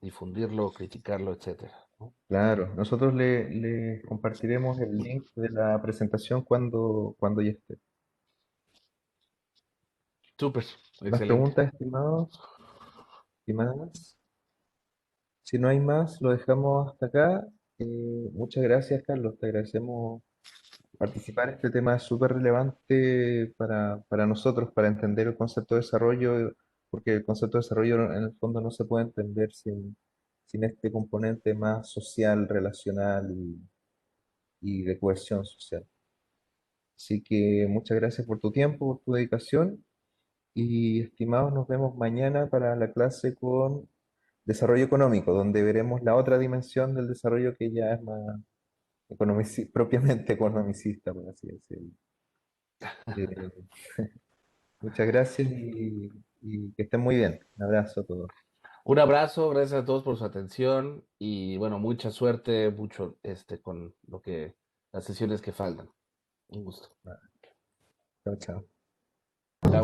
difundirlo, criticarlo, etcétera, ¿no? Claro, nosotros le compartiremos el link de la presentación cuando ya esté. Súper, ¿Más excelente. preguntas, estimados? ¿Estimadas? Si no hay más, lo dejamos hasta acá. Muchas gracias, Carlos. Te agradecemos participar. Este tema es súper relevante para nosotros, para entender el concepto de desarrollo, porque el concepto de desarrollo en el fondo no se puede entender sin este componente más social, relacional y de cohesión social. Así que muchas gracias por tu tiempo, por tu dedicación y estimados, nos vemos mañana para la clase con desarrollo económico, donde veremos la otra dimensión del desarrollo que ya es más propiamente economicista, por así decirlo. Eh, muchas gracias y que estén muy bien. Un abrazo a todos. Un abrazo, gracias a todos por su atención y bueno, mucha suerte, mucho con las sesiones que faltan. Un gusto. Chao, chao. Chao.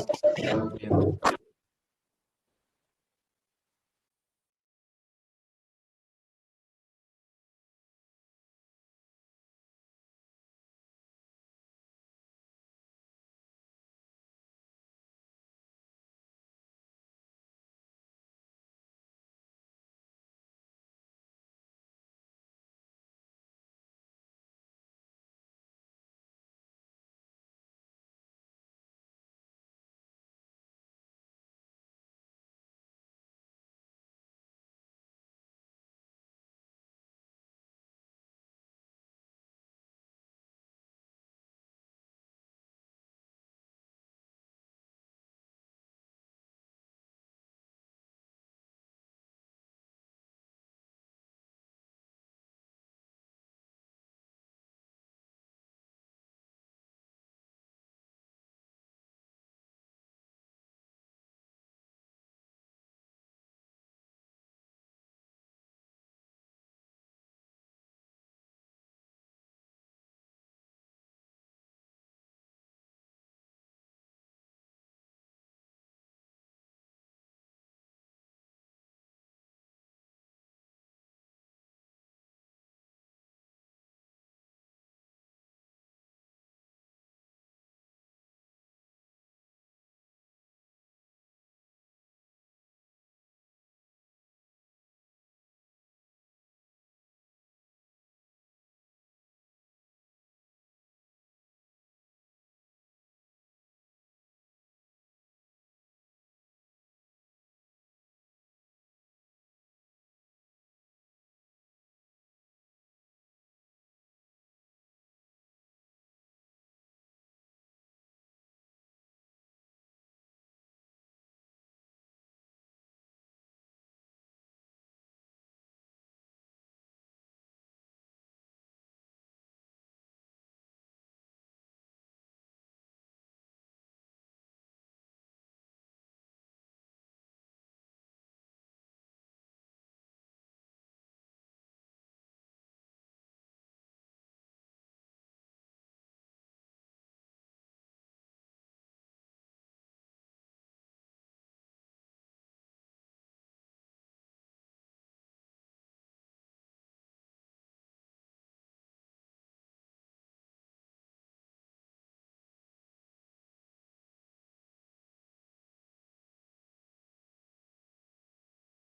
Bien.